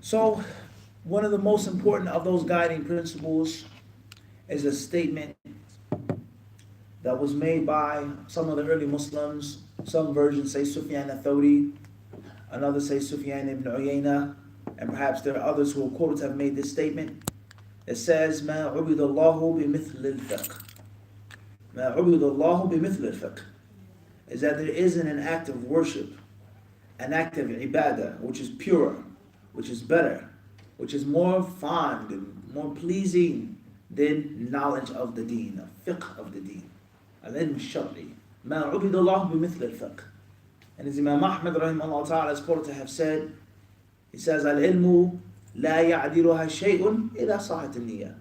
So, one of the most important of those guiding principles is a statement that was made by some of the early Muslims. Some versions say Sufyan al-Thawri, another say Sufyan ibn Uyayna, and perhaps there are others who are quoted to have made this statement. It says, "Ma ubid Allahu bimithli al-fiqh." Ma ubid Allahu bimithli al-fiqh is that there isn't an act of worship, an act of ibadah, which is pure, which is better, which is more fond and more pleasing than knowledge of the deen, a fiqh of the deen. Al-ilm al-shar'i. Ma ubid Allah bimithli al-fiqh. And as Imam Ahmad rahimahullah ta'ala is quoted to have said, he says, Al-ilmu la ya'diluha shay'un idha sahat al-niyya.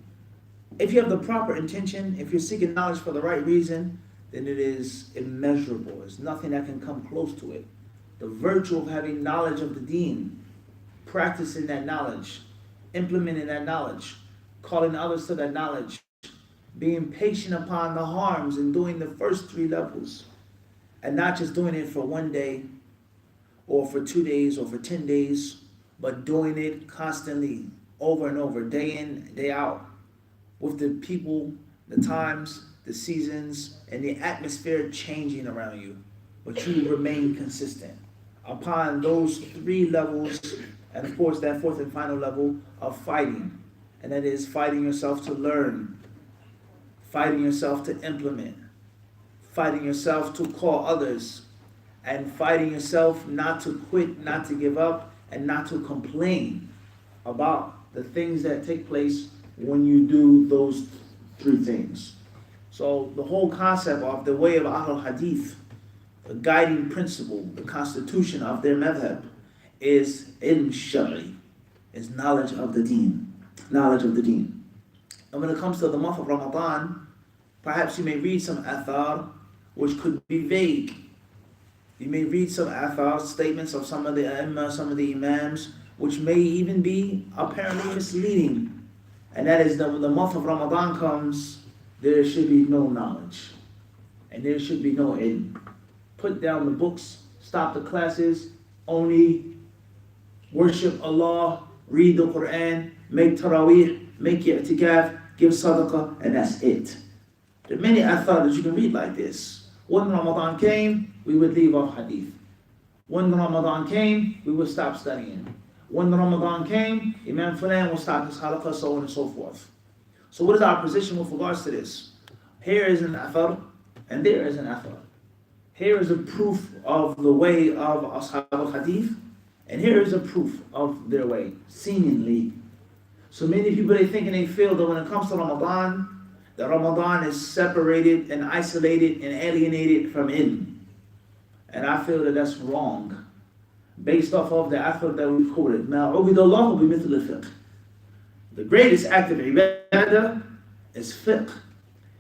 If you have the proper intention, if you're seeking knowledge for the right reason, then it is immeasurable. There's nothing that can come close to it. The virtue of having knowledge of the deen, practicing that knowledge, implementing that knowledge, calling others to that knowledge, being patient upon the harms and doing the first three levels, and not just doing it for one day or for 2 days or for 10 days, but doing it constantly over and over, day in, day out, with the people, the times, the seasons, and the atmosphere changing around you, but you remain consistent. Upon those three levels, and of course that fourth and final level of fighting, and that is fighting yourself to learn, fighting yourself to implement, fighting yourself to call others, and fighting yourself not to quit, not to give up, and not to complain about the things that take place when you do those three things. So the whole concept of the way of Ahlul Hadith, the guiding principle, the constitution of their madhab, is ilm shari, is knowledge of the deen. Knowledge of the deen. And when it comes to the month of Ramadan, perhaps you may read some athar which could be vague. You may read some athar, statements of some of the ai some of the imams, which may even be apparently misleading. And that is that when the month of Ramadan comes, there should be no knowledge. And there should be no ilm. Put down the books, stop the classes, only worship Allah, read the Quran, make tarawih, make i'tikaf, give sadaqah, and that's it. There are many athar that you can read like this. When Ramadan came, we would leave off hadith. When Ramadan came, we would stop studying. When Ramadan came, Imam Fulan will stop his halaqah, so on and so forth. So what is our position with regards to this? Here is an athar, and there is an athar. Here is a proof of the way of Ashab al-Hadith, and here is a proof of their way, seemingly. So many people, they think and they feel that when it comes to Ramadan, that Ramadan is separated and isolated and alienated from ilm. And I feel that that's wrong, based off of the athar that we've quoted. مَا عُبِدَ اللَّهُ بِمِثْلِ الْفِقْهِ. The greatest act of ibadah is fiqh.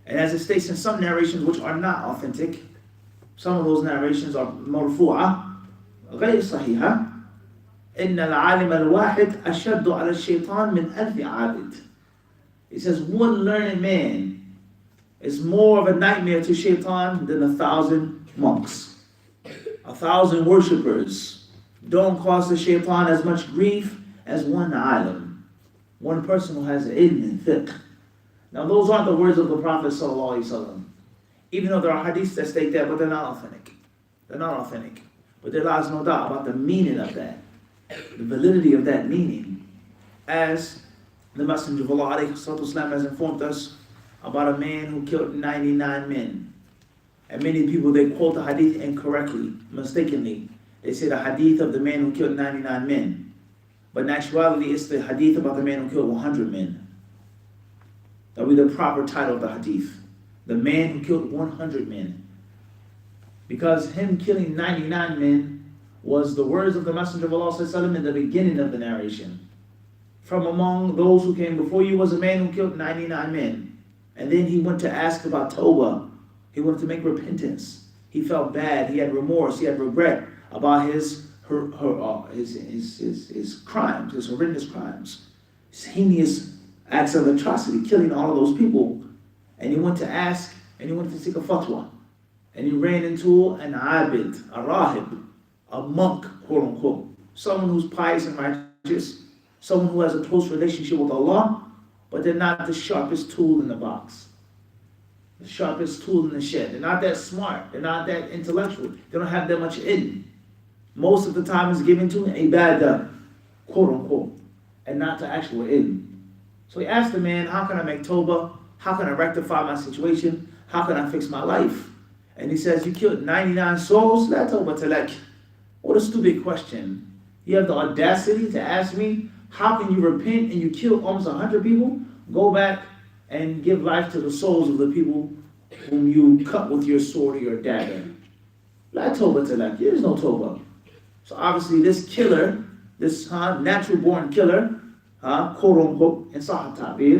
And as it states in some narrations which are not authentic, some of those narrations are مرفوعة غير صحيحة. إن العالم الواحد أشد على الشيطان من ألف عابد. He says one learned man is more of a nightmare to shaitan than 1,000 monks. 1,000 worshippers don't cause the shaitan as much grief as one alim, one person who has ilm and fiqh. Now those aren't the words of the Prophet ﷺ. Even though there are hadiths that state that, but they're not authentic. They're not authentic. But there lies no doubt about the meaning of that, the validity of that meaning. As the Messenger of Allah ﷺ has informed us about a man who killed 99 men. And many people, they quote the hadith incorrectly, mistakenly. They say the hadith of the man who killed 99 men. But in actuality, it's the hadith about the man who killed 100 men. That would be the proper title of the hadith. The man who killed 100 men. Because him killing 99 men was the words of the Messenger of Allah ﷺ in the beginning of the narration. From among those who came before you was a man who killed 99 men. And then he went to ask about Tawbah. He wanted to make repentance. He felt bad. He had remorse. He had regret about his crimes, his horrendous crimes, his heinous acts of atrocity, killing all of those people. And he went to ask, and he went to seek a fatwa. And he ran into an abid, a rahib, a monk, quote unquote, someone who's pious and righteous. someone who has a close relationship with Allah, but they're not the sharpest tool in the box, the sharpest tool in the shed. They're not that smart. They're not that intellectual. They don't have that much ilm. Most of the time is given to ibadah, quote unquote, and not to actual ilm. So he asked the man, how can I make tawbah? How can I rectify my situation? How can I fix my life? And he says, you killed 99 souls? La tawbah talak. What a stupid question. You have the audacity to ask me, how can you repent and you kill almost 100 people? Go back and give life to the souls of the people whom you cut with your sword or your dagger. La tawbah talak. There is no tawbah. So obviously this killer, this natural born killer, quote unquote, in Sahih Ta'bir,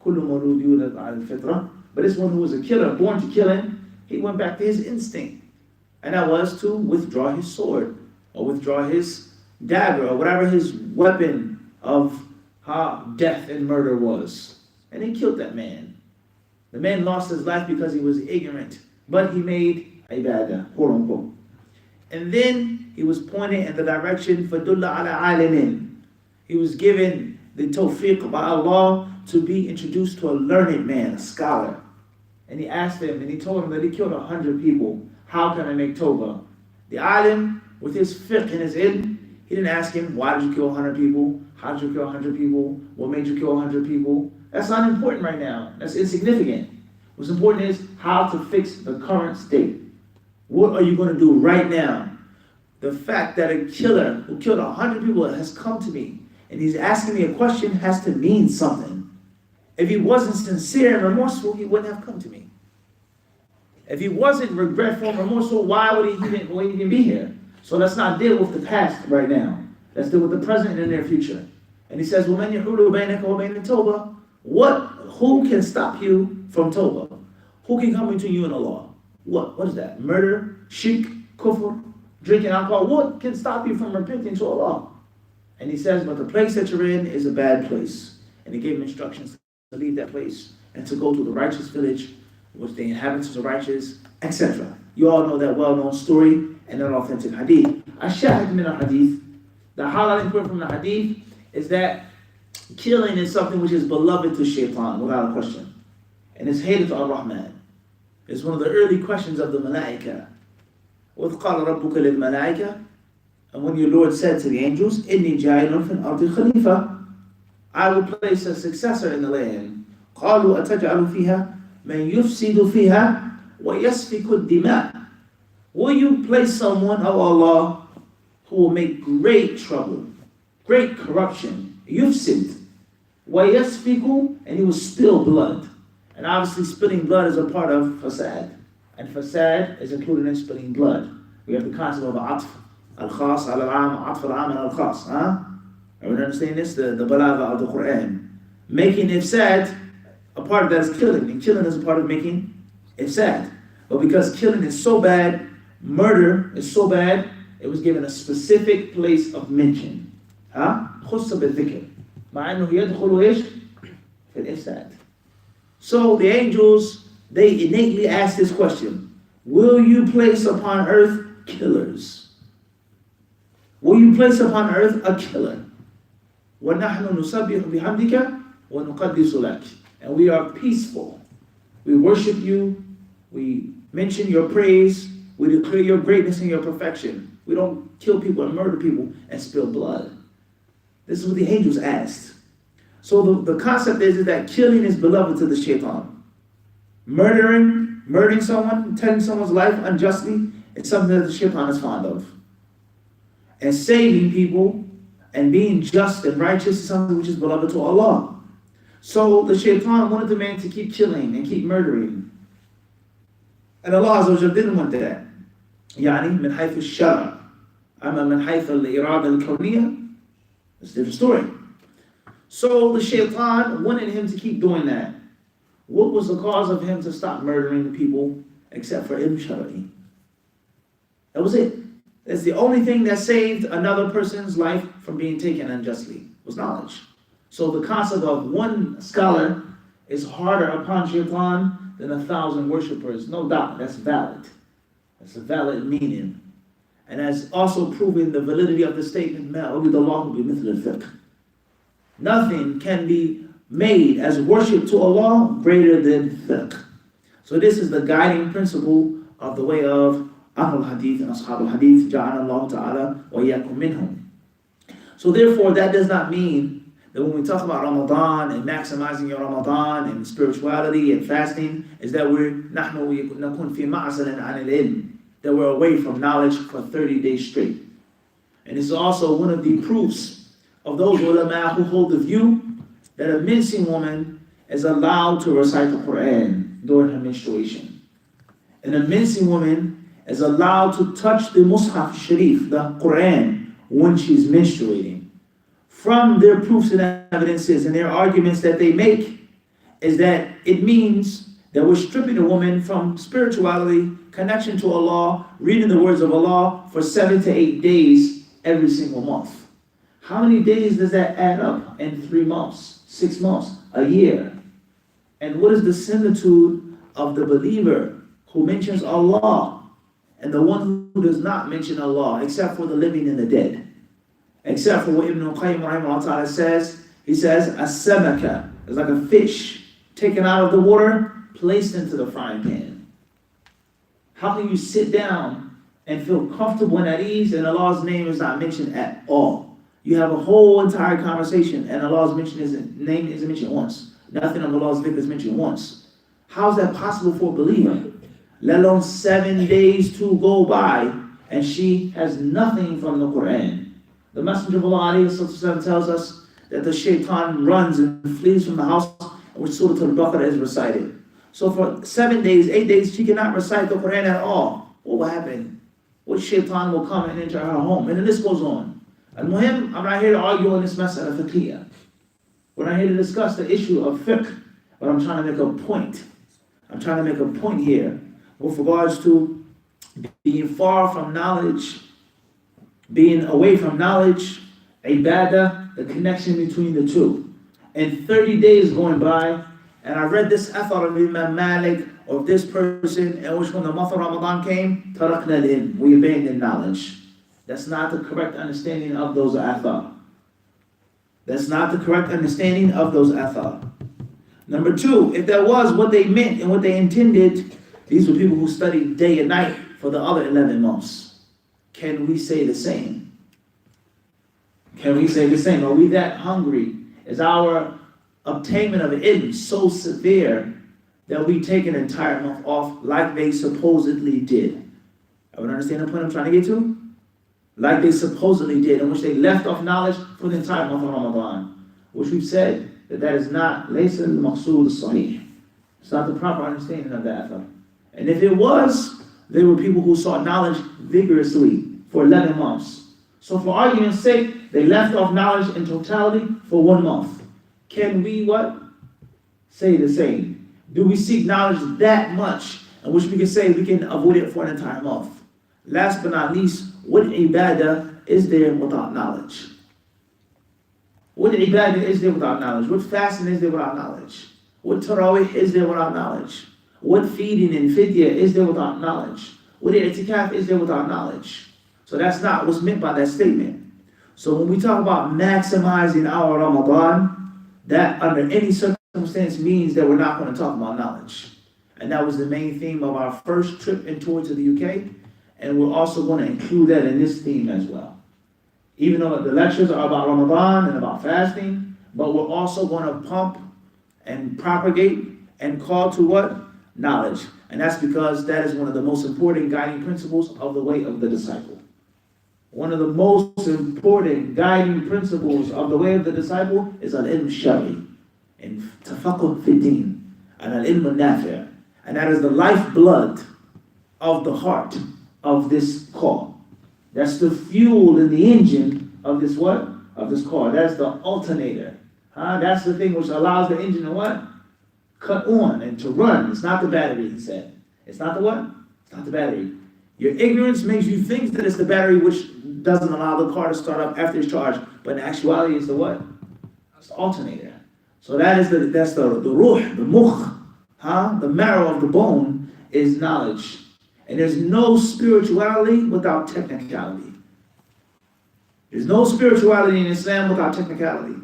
kullu mawlud yulad ala al-fitra, but this one who was a killer, born to killing, he went back to his instinct. And that was to withdraw his sword, or withdraw his dagger, or whatever his weapon of death and murder was. And he killed that man. The man lost his life because he was ignorant, but he made ibadah, quote unquote. And then he was pointed in the direction fadulla ala alimin. He was given the Tawfiq by Allah to be introduced to a learned man, a scholar. And he asked him, and he told him that he killed 100 people. How can I make tawbah? The alim, with his fiqh and his ilm, he didn't ask him, why did you kill 100 people? How did you kill 100 people? What made you kill 100 people? That's not important right now. That's insignificant. What's important is how to fix the current state. What are you going to do right now? The fact that a killer who killed 100 people has come to me and he's asking me a question has to mean something. If he wasn't sincere and remorseful, he wouldn't have come to me. If he wasn't regretful and remorseful, why would he even be here? So let's not deal with the past right now. Let's deal with the present and the near future. And he says, وَمَنْ يَحُولُ بَيْنَكَ وَبَيْنَ التَّوْبَةِ Who can stop you from tawbah? Who can come between you and Allah? What is that? Murder, shirk, kufr, drinking alcohol? What can stop you from repenting to Allah? And he says, but the place that you're in is a bad place. And he gave him instructions to leave that place and to go to the righteous village, which the inhabitants are righteous, etc. You all know that well-known story and that authentic hadith. Ash-shahid min al-hadith, the highlighting point from the hadith is that killing is something which is beloved to shaitan, without a question. And it's hated to Ar-Rahman. It's one of the early questions of the malaika. وَإِذْ قَالَ رَبُّكَ لِلْمَلَائِكَةِ And when your Lord said to the angels, إِنِّي جَاعِلٌ فِي الْأَرْضِ خَلِيفَةً I will place a successor in the land. قَالُوا أَتَجْعَلُ فِيهَا مَنْ يُفْسِدُ فِيهَا وَيَسْفِكُ الدِّمَاءِ Will you place someone, oh Allah, who will make great trouble, great corruption, yufsid, وَيَسْفِكُ and he will spill blood. And obviously spilling blood is a part of fasad. And fasad is included in spilling blood. We have the concept of atf, al-khas, al-am, atf al-am, and al-khas. Everyone understand this? The balagha of the Quran. Making ifsad, a part of that is killing. And killing is a part of making ifsad. But because killing is so bad, murder is so bad, it was given a specific place of mention. خُصَّ بِالذِّكْر مع أنه يدخل إيش في الإفساد. So the angels, they innately ask this question: will you place upon earth killers? Will you place upon earth a killer? وَنَحْنُ نُسَبِّحُ بِحَمْدِكَ وَنُقَدِّسُ لَكَ And we are peaceful. We worship you. We mention your praise. We declare your greatness and your perfection. We don't kill people and murder people and spill blood. This is what the angels asked. So the concept is that killing is beloved to the shaitan. Murdering someone, taking someone's life unjustly, it's something that the shaitan is fond of. And saving people and being just and righteous is something which is beloved to Allah. So the shaitan wanted the man to keep killing and keep murdering. And Allah Azza wa Jalla didn't want that. يعني من حيث الشرع أما من حيث الإرادة الكونية, it's a different story. So the shaitan wanted him to keep doing that. What was the cause of him to stop murdering the people except for ilm shar'i? That was it. That's the only thing that saved another person's life from being taken unjustly, was knowledge. So the concept of one scholar is harder upon shaitan than 1,000 worshippers. No doubt, that's valid. That's a valid meaning. And that's also proving the validity of the statement, مَا أُرِدَ اللَّهُ بِمِثْلِ الْفِقْهِ Nothing can be made as worship to Allah greater than fiqh. So this is the guiding principle of the way of Ahlul Hadith and Ashabul Hadith, Ja'ana Allah Ta'ala wa yakum minhum. So therefore, that does not mean that when we talk about Ramadan and maximizing your Ramadan and spirituality and fasting, is that that we're away from knowledge for 30 days straight. And it's also one of the proofs of those ulama who hold the view that a mincing woman is allowed to recite the Quran during her menstruation. And a mincing woman is allowed to touch the Mus'haf Sharif, the Quran, when she's menstruating. From their proofs and evidences and their arguments that they make is that it means that we're stripping a woman from spirituality, connection to Allah, reading the words of Allah for 7 to 8 days every single month. How many days does that add up in 3 months, 6 months, a year? And what is the similitude of the believer who mentions Allah and the one who does not mention Allah, except for the living and the dead? Except for what Ibn al-Qayyim rahimahullah says, he says, as-samaka is like a fish taken out of the water, placed into the frying pan. How can you sit down and feel comfortable and at ease and Allah's name is not mentioned at all? You have a whole entire conversation and Allah's name isn't mentioned once. Nothing of Allah's dhikr is mentioned once. How is that possible for a believer? Let alone 7 days to go by and she has nothing from the Quran. The Messenger of Allah ﷺ tells us that the shaitan runs and flees from the house in which Surah Al-Baqarah is recited. So for 7 days, 8 days, she cannot recite the Quran at all. What will happen? What shaitan will come and enter her home? And the list goes on. Al-Muhim, I'm not here to argue on this mas'ala fiqhiyah. We're not here to discuss the issue of fiqh, but I'm trying to make a point. I'm trying to make a point here with regards to being far from knowledge, being away from knowledge, ibadah, the connection between the two. And 30 days going by, and I read this athar of Imam Malik, of this person, in which when the month of Ramadan came, tarakna al-ilm, we abandoned knowledge. That's not the correct understanding of those athar. That's not the correct understanding of those athar. Number two, if that was what they meant and what they intended, these were people who studied day and night for the other 11 months. Can we say the same? Can we say the same? Are we that hungry? Is our obtainment of ilm so severe that we take an entire month off like they supposedly did? Everyone understand the point I'm trying to get to? Like they supposedly did, in which they left off knowledge for the entire month of Ramadan, which we've said that is not laysa al-maqsood as-sahih. It's not the proper understanding of that. And if it was, there were people who sought knowledge vigorously for 11 months. So for argument's sake, they left off knowledge in totality for 1 month. Can we what? Say the same. Do we seek knowledge that much in which we can say we can avoid it for an entire month? Last but not least, what ibadah is there without knowledge? What ibadah is there without knowledge? What fasting is there without knowledge? What tarawih is there without knowledge? What feeding and fidya is there without knowledge? What i'tikaf is there without knowledge? So that's not what's meant by that statement. So when we talk about maximizing our Ramadan, that under any circumstance means that we're not going to talk about knowledge. And that was the main theme of our first trip and tour to the UK. And we're also going to include that in this theme as well. Even though the lectures are about Ramadan and about fasting, but we're also going to pump and propagate and call to what? Knowledge. And that's because that is one of the most important guiding principles of the way of the disciple. One of the most important guiding principles of the way of the disciple is al-ilm shari and tafaqquh fi din and al-ilm al-nafi'. And that is the lifeblood of the heart of this call. That's the fuel in the engine of this what? Of this car. That's the alternator. That's the thing which allows the engine to what? Cut on and to run. It's not the battery, he said. It's not the what? It's not the battery. Your ignorance makes you think that it's the battery which doesn't allow the car to start up after it's charged. But in actuality, it's the what? It's the alternator. So that's the ruh, the mukh, the marrow of the bone is knowledge. And there's no spirituality without technicality. There's no spirituality in Islam without technicality.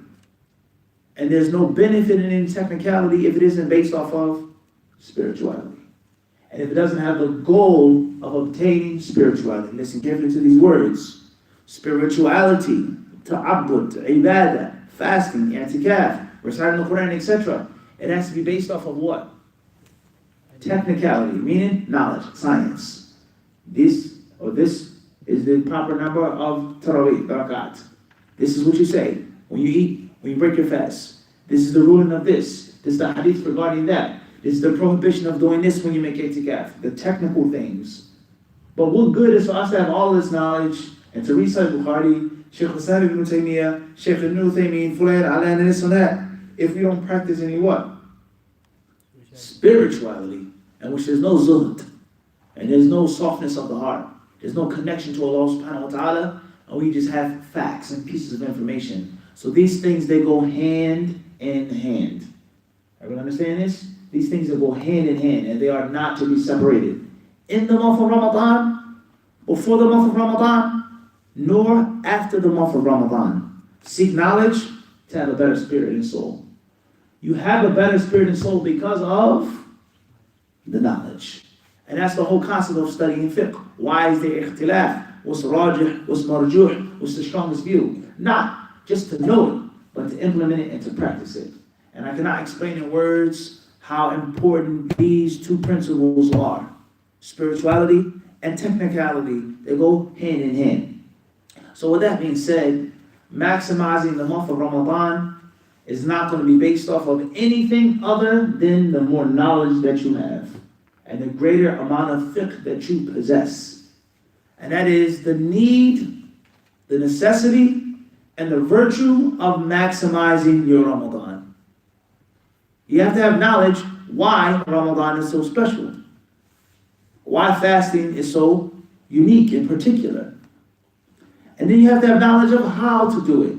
And there's no benefit in any technicality if it isn't based off of spirituality. And if it doesn't have the goal of obtaining spirituality. Listen carefully to these words. Spirituality, ta'abbud, ibadah, fasting, i'tikaf, reciting the Quran, etc. It has to be based off of what? Technicality, meaning knowledge, science. This is the proper number of tarawih, barakat. This is what you say when you eat, when you break your fast. This is the ruling of this. This is the hadith regarding that. This is the prohibition of doing this when you make i'tikaf. The technical things. But what good is for us to have all this knowledge and to recite Bukhari, Shaykh Hassan ibn Taymiyyah, Shaykh ibn Uthaymeen, Fulan, Alan, and this and that, if we don't practice any what? Spirituality, and which there's no zuhd, and there's no softness of the heart. There's no connection to Allah subhanahu wa ta'ala, and we just have facts and pieces of information. So these things, they go hand in hand. Everyone understand this? These things that go hand in hand, and they are not to be separated. In the month of Ramadan, before the month of Ramadan, nor after the month of Ramadan. Seek knowledge to have a better spirit and soul. You have a better spirit and soul because of the knowledge. And that's the whole concept of studying fiqh. Why is there ikhtilaf? What's rajih? What's marjuh? What's the strongest view? Not just to know it, but to implement it and to practice it. And I cannot explain in words how important these two principles are. Spirituality and technicality, they go hand in hand. So with that being said, maximizing the month of Ramadan is not going to be based off of anything other than the more knowledge that you have and the greater amount of fiqh that you possess. And that is the need, the necessity, and the virtue of maximizing your Ramadan. You have to have knowledge why Ramadan is so special, why fasting is so unique in particular. And then you have to have knowledge of how to do it,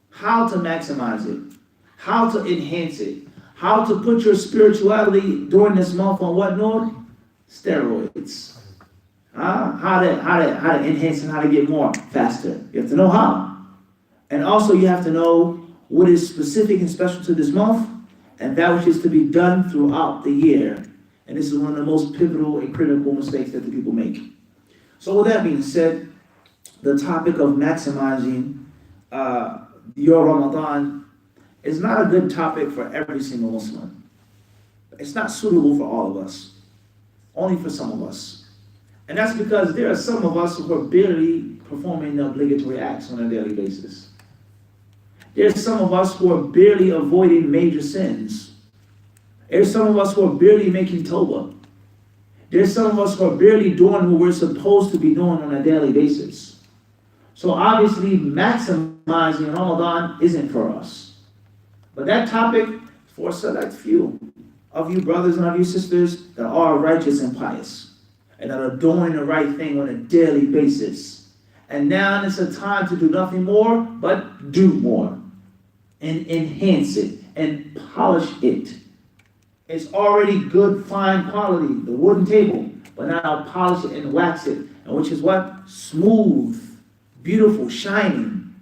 how to maximize it, how to enhance it, how to put your spirituality during this month on what, Lord? Steroids. How to enhance and how to get more faster. You have to know how. And also you have to know what is specific and special to this month and that which is to be done throughout the year. And this is one of the most pivotal and critical mistakes that the people make. So with that being said, the topic of maximizing your Ramadan is not a good topic for every single Muslim. It's not suitable for all of us, only for some of us. And that's because there are some of us who are barely performing the obligatory acts on a daily basis. There's some of us who are barely avoiding major sins. There's some of us who are barely making tawbah. There's some of us who are barely doing what we're supposed to be doing on a daily basis. So obviously maximizing Ramadan isn't for us. But that topic is for a select few of you brothers and of you sisters that are righteous and pious and that are doing the right thing on a daily basis. And now it's a time to do nothing more but do more and enhance it and polish it. It's already good, fine quality, the wooden table, but now polish it and wax it, and which is what? Smooth, beautiful, shining.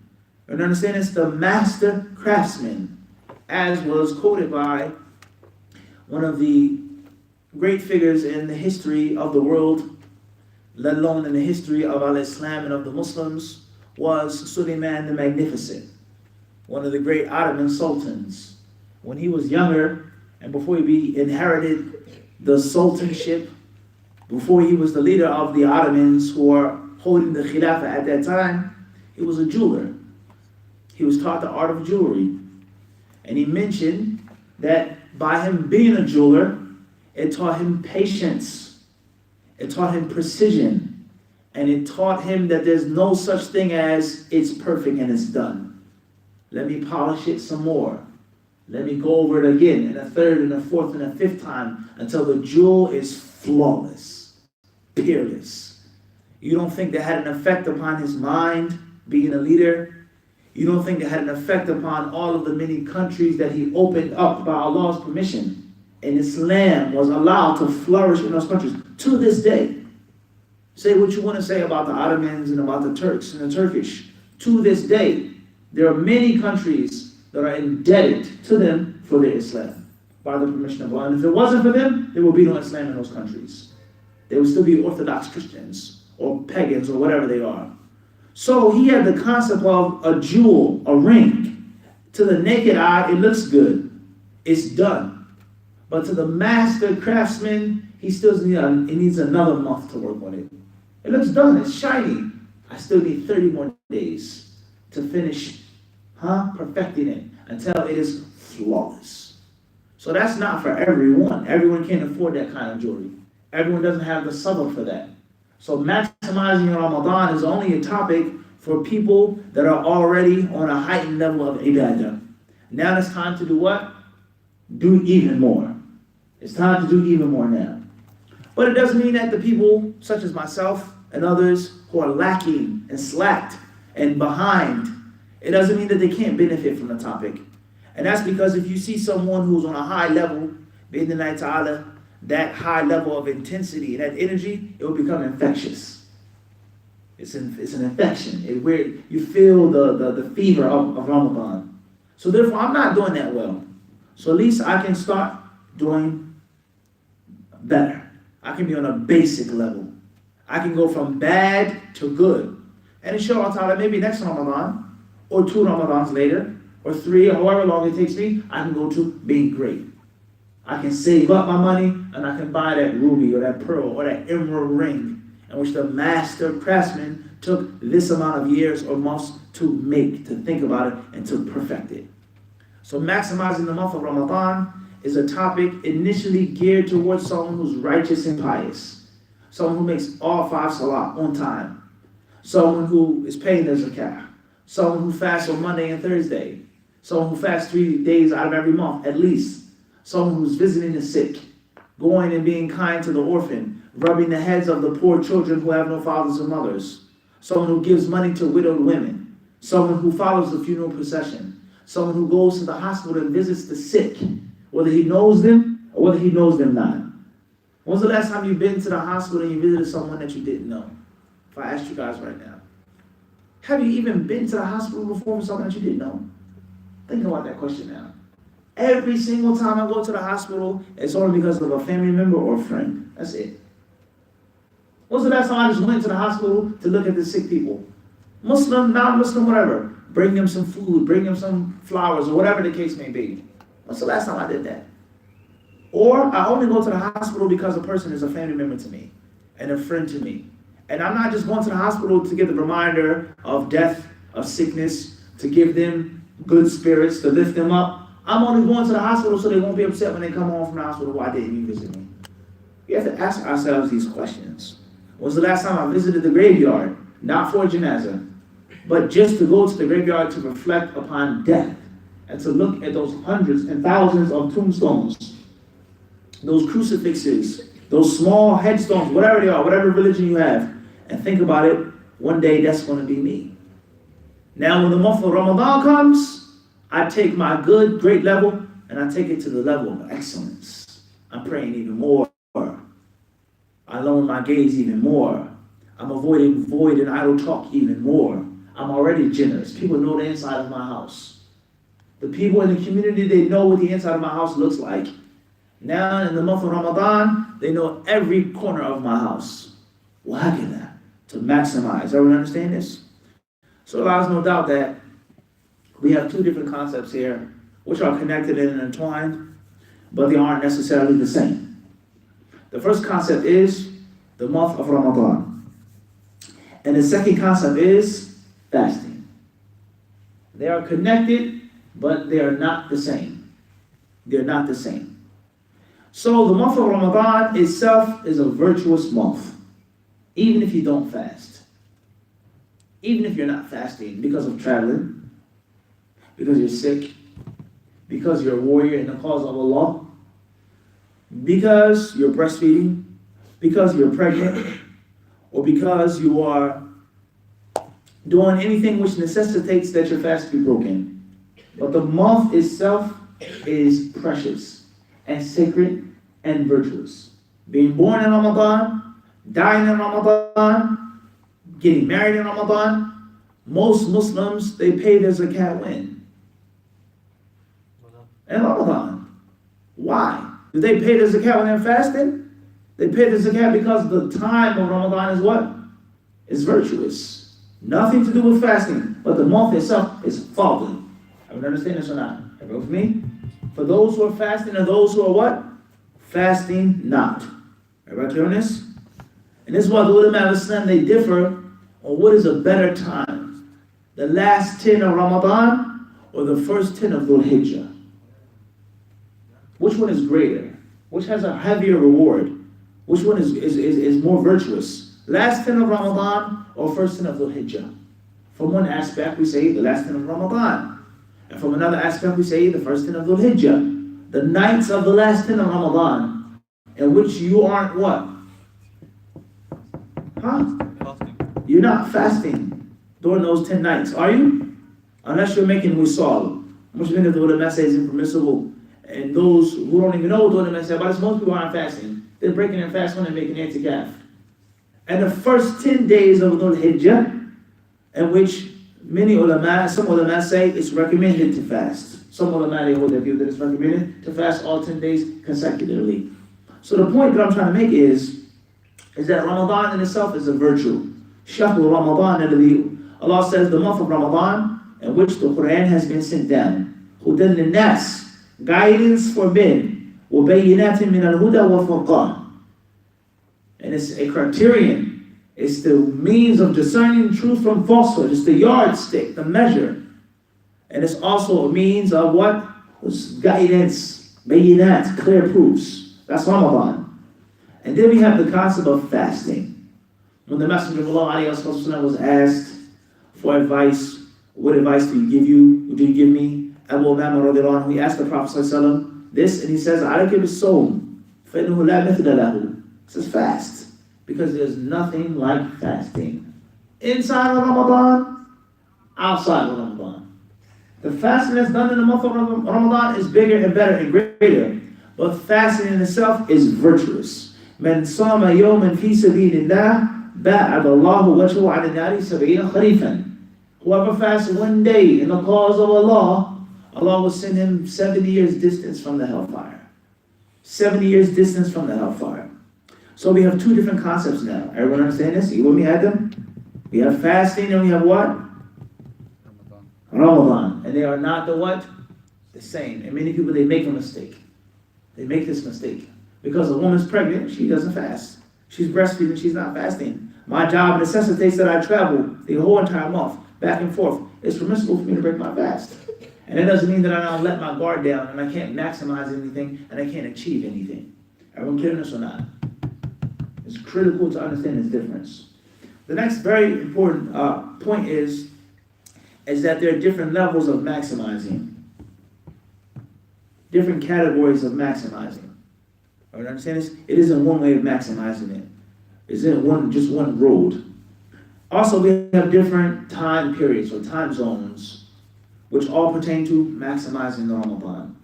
You understand? It's the master craftsman, as was quoted by one of the great figures in the history of the world, let alone in the history of al-Islam and of the Muslims, was Suleiman the Magnificent, one of the great Ottoman sultans. When he was younger, and before he inherited the sultanship, before he was the leader of the Ottomans who were holding the Khilafah at that time, he was a jeweler. He was taught the art of jewelry. And he mentioned that by him being a jeweler, it taught him patience. It taught him precision. And it taught him that there's no such thing as it's perfect and it's done. Let me polish it some more. Let me go over it again, and a third, and a fourth, and a fifth time, until the jewel is flawless, peerless. You don't think that had an effect upon his mind, being a leader? You don't think that had an effect upon all of the many countries that he opened up by Allah's permission? And Islam was allowed to flourish in those countries to this day. Say what you want to say about the Ottomans and about the Turks and the Turkish. To this day, there are many countries that are indebted to them for their Islam by the permission of Allah. And if it wasn't for them, there would be no Islam in those countries. They would still be Orthodox Christians or pagans or whatever they are. So he had the concept of a jewel, a ring. To the naked eye, it looks good. It's done. But to the master craftsman, he needs another month to work on it. It looks done. It's shiny. I still need 30 more days to finish perfecting it until it is flawless. So that's not for everyone. Everyone can't afford that kind of jewelry. Everyone doesn't have the sabr for that. So maximizing your Ramadan is only a topic for people that are already on a heightened level of ibadah. Now it's time to do what? Do even more. It's time to do even more now. But it doesn't mean that the people such as myself and others who are lacking and slacked and behind, it doesn't mean that they can't benefit from the topic. And that's because if you see someone who's on a high level, bi'idhnillahi ta'ala, that high level of intensity, that energy, it will become infectious. It's an infection where you feel the fever of Ramadan. So therefore, I'm not doing that well. So at least I can start doing better. I can be on a basic level. I can go from bad to good. And inshallah ta'ala, maybe next Ramadan, or 2 Ramadans later, or 3, or however long it takes me, I can go to being great. I can save up my money, and I can buy that ruby, or that pearl, or that emerald ring, in which the master craftsman took this amount of years or months to make, to think about it, and to perfect it. So maximizing the month of Ramadan is a topic initially geared towards someone who's righteous and pious, someone who makes all 5 salat on time, someone who is paying their zakah, someone who fasts on Monday and Thursday, someone who fasts 3 days out of every month at least, someone who's visiting the sick, going and being kind to the orphan, rubbing the heads of the poor children who have no fathers or mothers, someone who gives money to widowed women, someone who follows the funeral procession, someone who goes to the hospital and visits the sick, whether he knows them or whether he knows them not. When's the last time you've been to the hospital and you visited someone that you didn't know? If I asked you guys right now. Have you even been to the hospital before for someone that you didn't know? Think about that question now. Every single time I go to the hospital, it's only because of a family member or a friend. That's it. When's the last time I just went to the hospital to look at the sick people? Muslim, non-Muslim, whatever. Bring them some food, bring them some flowers, or whatever the case may be. When's the last time I did that? Or I only go to the hospital because a person is a family member to me and a friend to me. And I'm not just going to the hospital to get the reminder of death, of sickness, to give them good spirits, to lift them up. I'm only going to the hospital so they won't be upset when they come home from the hospital. Why didn't you visit me? We have to ask ourselves these questions. When's the last time I visited the graveyard? Not for a janazah, but just to go to the graveyard to reflect upon death and to look at those hundreds and thousands of tombstones, those crucifixes, those small headstones, whatever they are, whatever religion you have, and think about it. One day that's going to be me. Now when the month of Ramadan comes, I take my good, great level, and I take it to the level of excellence. I'm praying even more. I lower my gaze even more. I'm avoiding void and idle talk even more. I'm already generous. People know the inside of my house. The people in the community, they know what the inside of my house looks like. Now in the month of Ramadan, they know every corner of my house. Wahakala, to maximize. Everyone understand this? So there's no doubt that we have 2 different concepts here, which are connected and intertwined, but they aren't necessarily the same. The first concept is the month of Ramadan. And the second concept is fasting. They are connected, but they are not the same. They're not the same. So the month of Ramadan itself is a virtuous month, even if you don't fast. Even if you're not fasting because of traveling, because you're sick, because you're a warrior in the cause of Allah, because you're breastfeeding, because you're pregnant, or because you are doing anything which necessitates that your fast be broken. But the month itself is precious and sacred and virtuous. Being born in Ramadan, dying in Ramadan, getting married in Ramadan, most Muslims, they pay their zakat when? in Ramadan. Why? Do they pay the zakat when they're fasting? They pay the zakat because the time of Ramadan is what? It's virtuous. Nothing to do with fasting, but the month itself is fadl. Everyone understand this or not? Everyone with me? For those who are fasting and those who are what? Fasting not. Everybody clear on this? And this is why the ulama of Islam, they differ on what is a better time. The last 10 of Ramadan or the first 10 of Dhul Hijjah. Which one is greater? Which has a heavier reward? Which one is more virtuous? Last 10 of Ramadan or first 10 of Dhul Hijjah? From one aspect we say the last 10 of Ramadan. And from another aspect we say the first 10 of Dhul Hijjah. The nights of the last 10 of Ramadan in which you aren't what? Fasting. You're not fasting during those 10 nights, are you? Unless you're making wisal. Which many of the ulama say is impermissible. And those who don't even know what the ulama say about it, most people aren't fasting. They're breaking their fast when they're making i'tikaf. And the first 10 days of Dhul Hijjah, in which many ulama, some ulama say it's recommended to fast. Some ulama, they hold their view that it's recommended to fast all 10 days consecutively. So the point that I'm trying to make is that Ramadan in itself is a virtue. Shahru Ramadan, Allah says the month of Ramadan in which the Quran has been sent down. Hudan lin-nas, guidance for men. وَبَيِّنَاتٍ مِنَ الْهُدَى وَالْفُرْقَانِ. And it's a criterion. It's the means of discerning truth from falsehood. It's the yardstick, the measure. And it's also a means of what? Guidance, bayinat, clear proofs. That's Ramadan. And then we have the concept of fasting. When the Messenger of Allah was asked for advice, what advice do you give me? Abu Umama radiallahu anhu, he asked the Prophet this, and he says, عَلَيْكَ بِالصَّوْمِ فَإِنَّهُ لَا مِثْلَ لَهُ. He says fast, because there's nothing like fasting. Inside of Ramadan, outside of Ramadan. The fasting that's done in the month of Ramadan is bigger and better and greater. But fasting in itself is virtuous. من صام يوما في سبيل الله باعد الله وجهه عن النار 70 خريفا. Whoever fasts one day in the cause of Allah, Allah will send him 70 years distance from the hellfire. 70 years distance from the hellfire. So we have two different concepts now. Everyone understand this? You with me, Adam? We have fasting and we have what? Ramadan. And they are not the what? The same. And many people, they make a mistake. They make this mistake. Because a woman's pregnant, she doesn't fast. She's breastfeeding, she's not fasting. My job necessitates that I travel the whole entire month, back and forth. It's permissible for me to break my fast. And it doesn't mean that I don't let my guard down and I can't maximize anything and I can't achieve anything. Everyone clear this or not? It's critical to understand this difference. The next very important point is that there are different levels of maximizing. Different categories of maximizing. All right, understand this? It isn't one way of maximizing it. It's in just one road. Also, we have different time periods or time zones, which all pertain to maximizing the Ramadan.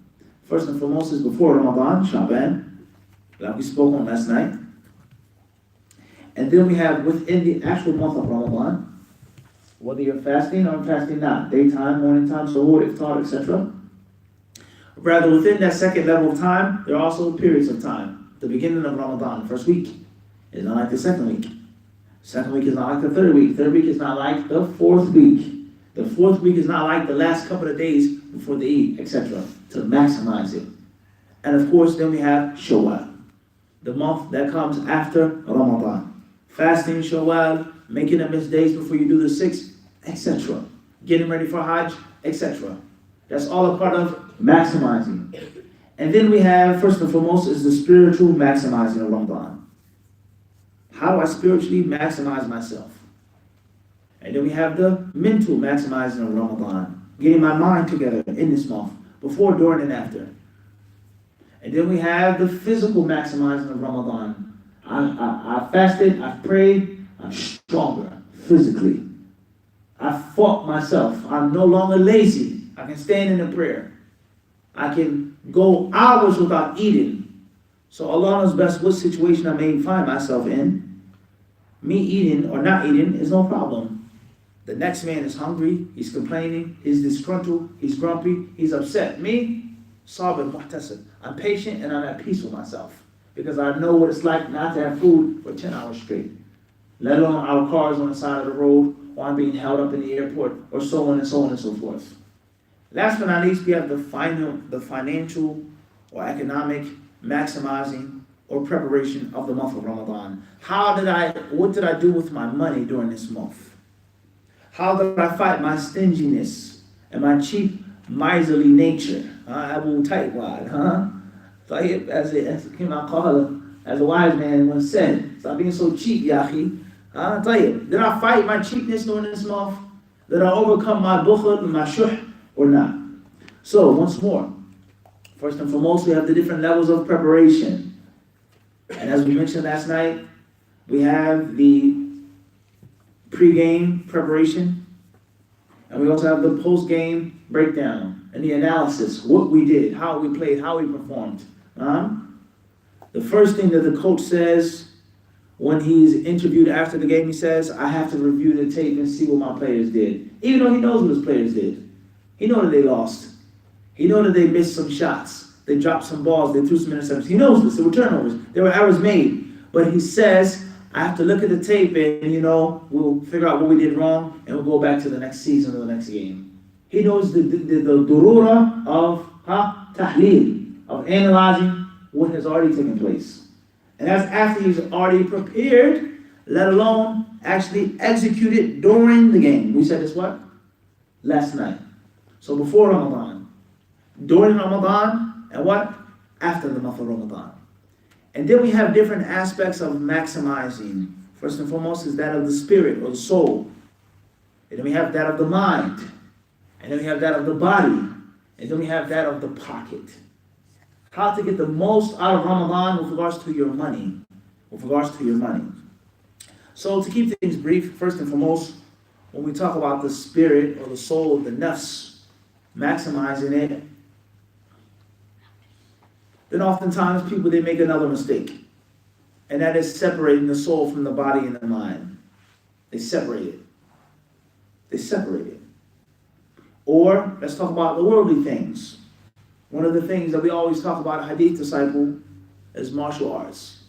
First and foremost is before Ramadan, Shaban, like we spoke on last night. And then we have within the actual month of Ramadan, whether you're fasting or fasting not, daytime, morning time, suhoor, iftar, etc. Rather, within that second level of time, there are also periods of time. The beginning of Ramadan, the first week, is not like the second week. Second week is not like the third week. Third week is not like the fourth week. The fourth week is not like the last couple of days before the Eid, etc. To maximize it. And of course, then we have Shawwal, the month that comes after Ramadan. Fasting Shawwal, making up missed days before you do the 6th, etc. Getting ready for Hajj, etc. That's all a part of maximizing. And then we have, first and foremost, is the spiritual maximizing of Ramadan. How do I spiritually maximize myself? And then we have the mental maximizing of Ramadan, getting my mind together in this month, before, during, and after. And then we have the physical maximizing of Ramadan. I fasted, I prayed, I'm stronger physically. I fought myself. I'm no longer lazy. I can stand in a prayer. I can go hours without eating. So Allah knows best what situation I may find myself in. Me eating or not eating is no problem. The next man is hungry, he's complaining, he's disgruntled, he's grumpy, he's upset. Me, sabir, muhtasib. I'm patient and I'm at peace with myself because I know what it's like not to have food for 10 hours straight. Let alone our cars on the side of the road, or I'm being held up in the airport, or so on and so on and so forth. Last but not least, we have the financial or economic maximizing or preparation of the month of Ramadan. What did I do with my money during this month? How did I fight my stinginess and my cheap, miserly nature? Abu Tightwad, Tayyib, as a wise man once said, stop being so cheap, Yahi. Tayyib, did I fight my cheapness during this month? Did I overcome my bukhl and my shuh or not? So, once more, first and foremost, we have the different levels of preparation. And as we mentioned last night, we have the pre-game preparation, and we also have the post-game breakdown and the analysis, what we did, how we played, how we performed. The first thing that the coach says when he's interviewed after the game, he says, I have to review the tape and see what my players did. Even though he knows what his players did. He knows that they lost. He knows that they missed some shots. They dropped some balls. They threw some interceptions. He knows this. There were turnovers. There were errors made. But he says, I have to look at the tape and, we'll figure out what we did wrong and we'll go back to the next season or the next game. He knows the durura of tahleel, of analyzing what has already taken place. And that's after he's already prepared, let alone actually executed during the game. We said this what? Last night. So before Ramadan, during Ramadan, and what? After the month of Ramadan. And then we have different aspects of maximizing. First and foremost is that of the spirit or the soul. And then we have that of the mind. And then we have that of the body. And then we have that of the pocket. How to get the most out of Ramadan with regards to your money. With regards to your money. So to keep things brief, first and foremost, when we talk about the spirit or the soul of the nafs, maximizing it, then oftentimes people, they make another mistake. And that is separating the soul from the body and the mind. They separate it. They separate it. Or, let's talk about the worldly things. One of the things that we always talk about, HadithDisciple, is martial arts.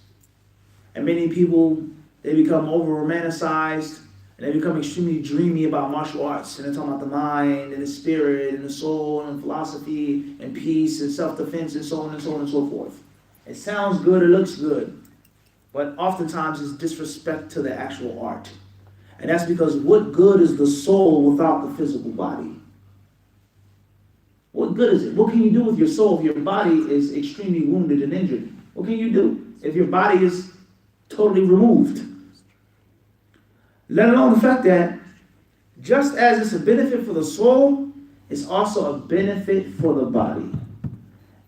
And many people, they become over-romanticized, and they become extremely dreamy about martial arts. And they're talking about the mind, and the spirit, and the soul, and philosophy, and peace, and self-defense, and so on and so on and so forth. It sounds good, it looks good. But oftentimes it's disrespect to the actual art. And that's because what good is the soul without the physical body? What good is it? What can you do with your soul if your body is extremely wounded and injured? What can you do if your body is totally removed? Let alone the fact that just as it's a benefit for the soul, it's also a benefit for the body.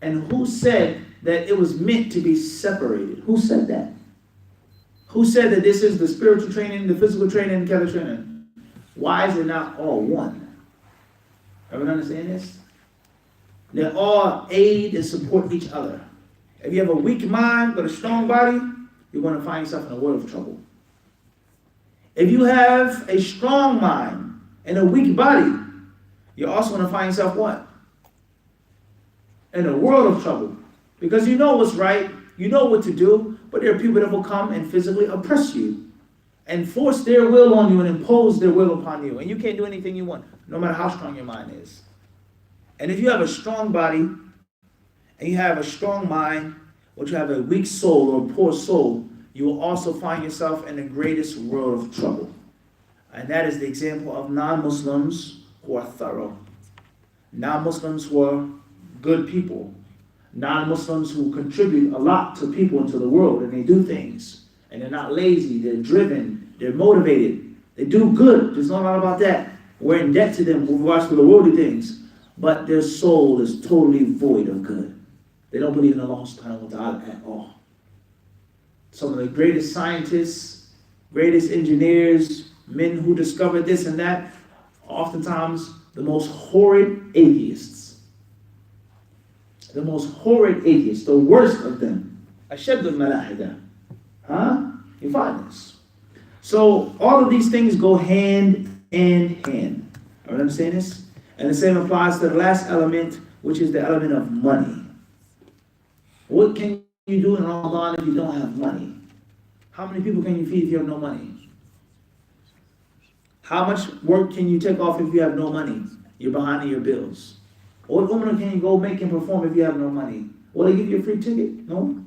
And who said that it was meant to be separated? Who said that? Who said that this is the spiritual training, the physical training, and the chemical training? Why is it not all one? Everyone understand this? They all aid and support each other. If you have a weak mind but a strong body, you're going to find yourself in a world of trouble. If you have a strong mind and a weak body, you're also going to find yourself what? In a world of trouble. Because you know what's right, you know what to do, but there are people that will come and physically oppress you and force their will on you and impose their will upon you. And you can't do anything you want, no matter how strong your mind is. And if you have a strong body and you have a strong mind, but you have a weak soul or a poor soul, you will also find yourself in the greatest world of trouble. And that is the example of non-Muslims who are thorough. Non-Muslims who are good people. Non-Muslims who contribute a lot to people and to the world, and they do things. And they're not lazy, they're driven, they're motivated. They do good, there's no doubt about that. We're in debt to them with regards to the worldly things. But their soul is totally void of good. They don't believe in Allah subhanahu wa ta'ala at all. Some of the greatest scientists, greatest engineers, men who discovered this and that, oftentimes the most horrid atheists. The most horrid atheists, the worst of them. Ashadul malahida. You find this. So all of these things go hand in hand. Are you understanding this? And the same applies to the last element, which is the element of money. What can you do in Ramadan if you don't have money? How many people can you feed if you have no money? How much work can you take off if you have no money? You're behind in your bills. What umrah can you go make and perform if you have no money? Will they give you a free ticket? No.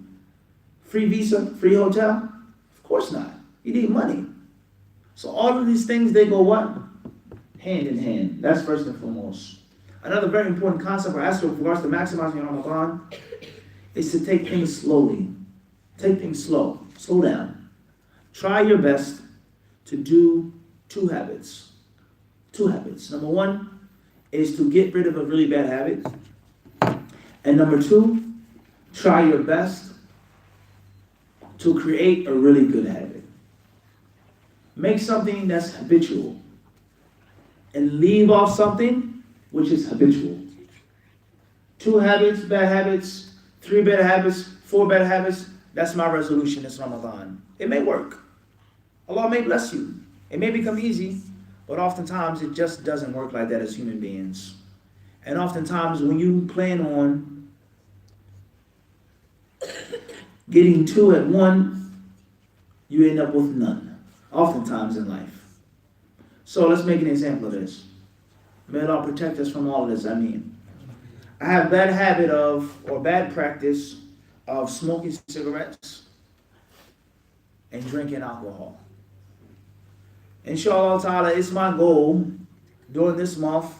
Free visa? Free hotel? Of course not. You need money. So all of these things, they go what? Hand in hand. That's first and foremost. Another very important concept or aspect with regards to maximizing your Ramadan is to take things slowly. Take things slow. Slow down. Try your best to do two habits. Two habits. Number one is to get rid of a really bad habit. And number two, try your best to create a really good habit. Make something that's habitual and leave off something which is habitual. 2 habits, bad habits, 3 bad habits, 4 bad habits. That's my resolution this Ramadan. It may work. Allah may bless you. It may become easy, but oftentimes it just doesn't work like that as human beings. And oftentimes when you plan on getting 2 at 1, you end up with none. Oftentimes in life. So let's make an example of this. May Allah protect us from all of this. I have bad habit of, or bad practice of smoking cigarettes and drinking alcohol. Inshallah ta'ala, it's my goal during this month.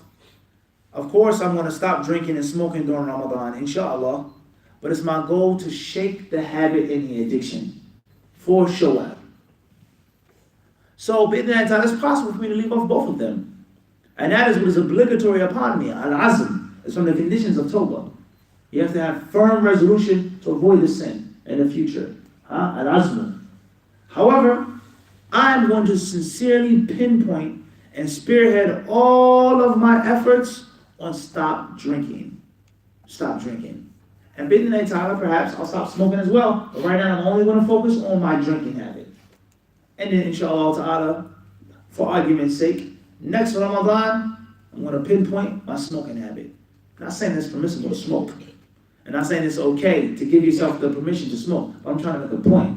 Of course, I'm going to stop drinking and smoking during Ramadan, inshallah. But it's my goal to shake the habit and the addiction for Shawwal. So, it's possible for me to leave off both of them. And that is what is obligatory upon me. Al-Azm is from the conditions of Tawbah. You have to have firm resolution to avoid the sin in the future. Al-Azm. However, I'm going to sincerely pinpoint and spearhead all of my efforts on stop drinking. Stop drinking. And bid'nai ta'ala, perhaps I'll stop smoking as well. But right now I'm only going to focus on my drinking habit. And then inshallah ta'ala, for argument's sake, next Ramadan, I'm going to pinpoint my smoking habit. I'm not saying it's permissible to smoke. I'm not saying it's okay to give yourself the permission to smoke. But I'm trying to make a point.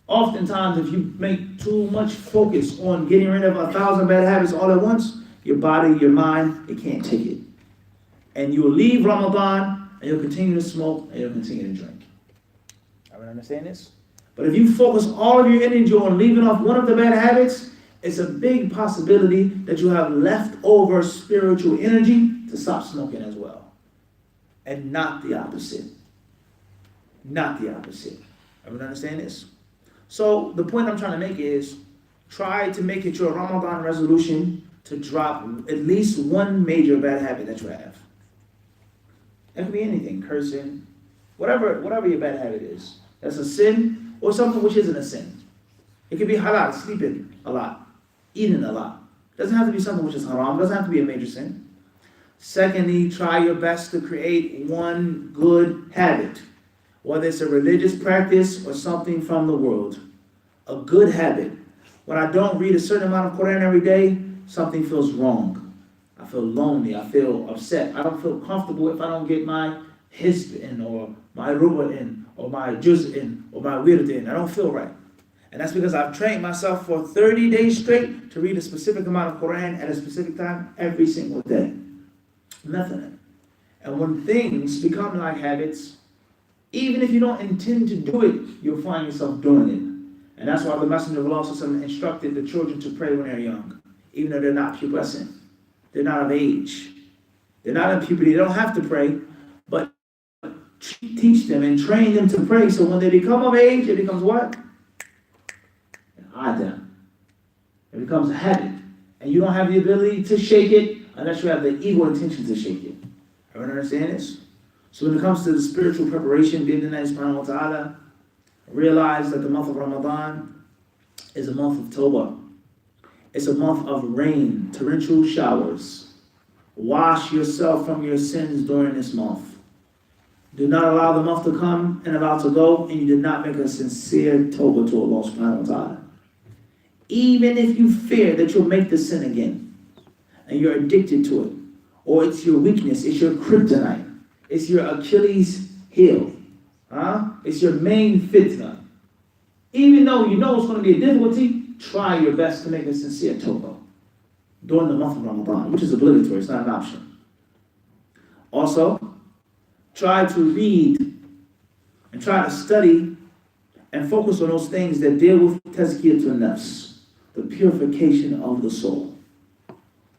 Oftentimes, if you make too much focus on getting rid of 1,000 bad habits all at once, your body, your mind, it can't take it. And you will leave Ramadan, and you'll continue to smoke, and you'll continue to drink. Everyone understand this? But if you focus all of your energy on leaving off one of the bad habits, it's a big possibility that you have leftover spiritual energy to stop smoking as well. And not the opposite. Not the opposite. Everyone understand this? So the point I'm trying to make is, try to make it your Ramadan resolution to drop at least one major bad habit that you have. It could be anything, cursing, whatever your bad habit is. That's a sin, or something which isn't a sin. It could be halal, sleeping a lot, eating a lot. It doesn't have to be something which is haram. It doesn't have to be a major sin. Secondly, try your best to create one good habit, whether it's a religious practice or something from the world. A good habit. When I don't read a certain amount of Quran every day, something feels wrong. I feel lonely. I feel upset. I don't feel comfortable if I don't get my hizb in, or my ruba in, or my juz in, or my wird in. I don't feel right. And that's because I've trained myself for 30 days straight to read a specific amount of Quran at a specific time every single day. Nothing. And when things become like habits, even if you don't intend to do it, you'll find yourself doing it. And that's why the Messenger of Allah instructed the children to pray when they're young, even though they're not pubescent. They're not of age. They're not in puberty. They don't have to pray, but teach them and train them to pray. So when they become of age, it becomes what? An adam. It becomes a habit. And you don't have the ability to shake it unless you have the evil intention to shake it. Everyone understand this? So when it comes to the spiritual preparation, bi'idhnillahi subhanahu wa ta'ala, realize that the month of Ramadan is a month of Tawbah. It's a month of rain, torrential showers. Wash yourself from your sins during this month. Do not allow the month to come and about to go, and you did not make a sincere Tawbah to Allah subhanahu wa ta'ala. Even if you fear that you'll make the sin again, and you're addicted to it, or it's your weakness, it's your kryptonite, it's your Achilles heel, it's your main fitna. Even though you know it's going to be a difficulty, try your best to make a sincere tawbah during the month of Ramadan, which is obligatory, it's not an option. Also, try to read and try to study and focus on those things that deal with tazkiyatun nafs, the purification of the soul.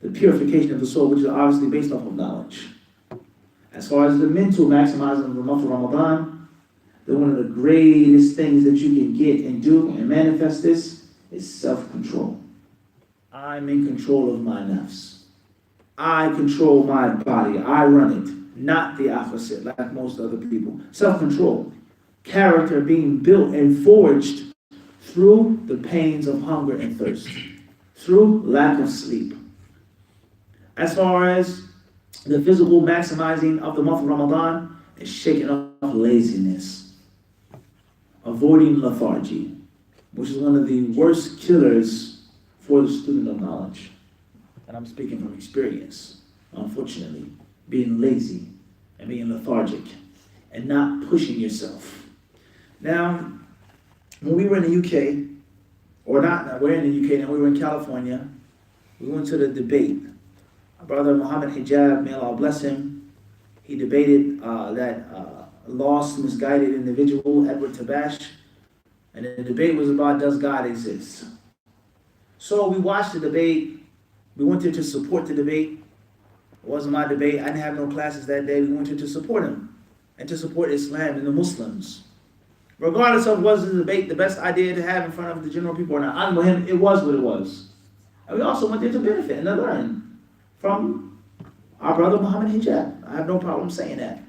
The purification of the soul, which is obviously based off of knowledge. As far as the mental maximizing of the month of Ramadan, then one of the greatest things that you can get and do and manifest this is self-control. I'm in control of my nafs. I control my body. I run it, not the opposite, like most other people. Self-control. Character being built and forged through the pains of hunger and thirst, through lack of sleep. As far as the physical maximizing of the month of Ramadan, is shaking off laziness, avoiding lethargy, which is one of the worst killers for the student of knowledge. And I'm speaking from experience, unfortunately, being lazy and being lethargic and not pushing yourself. Now, when we were in the UK, we're in the UK now, we were in California, we went to the debate. Our brother Muhammad Hijab, may Allah bless him, he debated that lost, misguided individual, Edward Tabash, and the debate was about, does God exist? So we watched the debate, we went there to support the debate. It wasn't my debate, I didn't have no classes that day, we went there to support him, and to support Islam and the Muslims. Regardless of was the debate the best idea to have in front of the general people or not, I know him, it was what it was. And we also went there to benefit and to learn from our brother Muhammad Hijab. I have no problem saying that.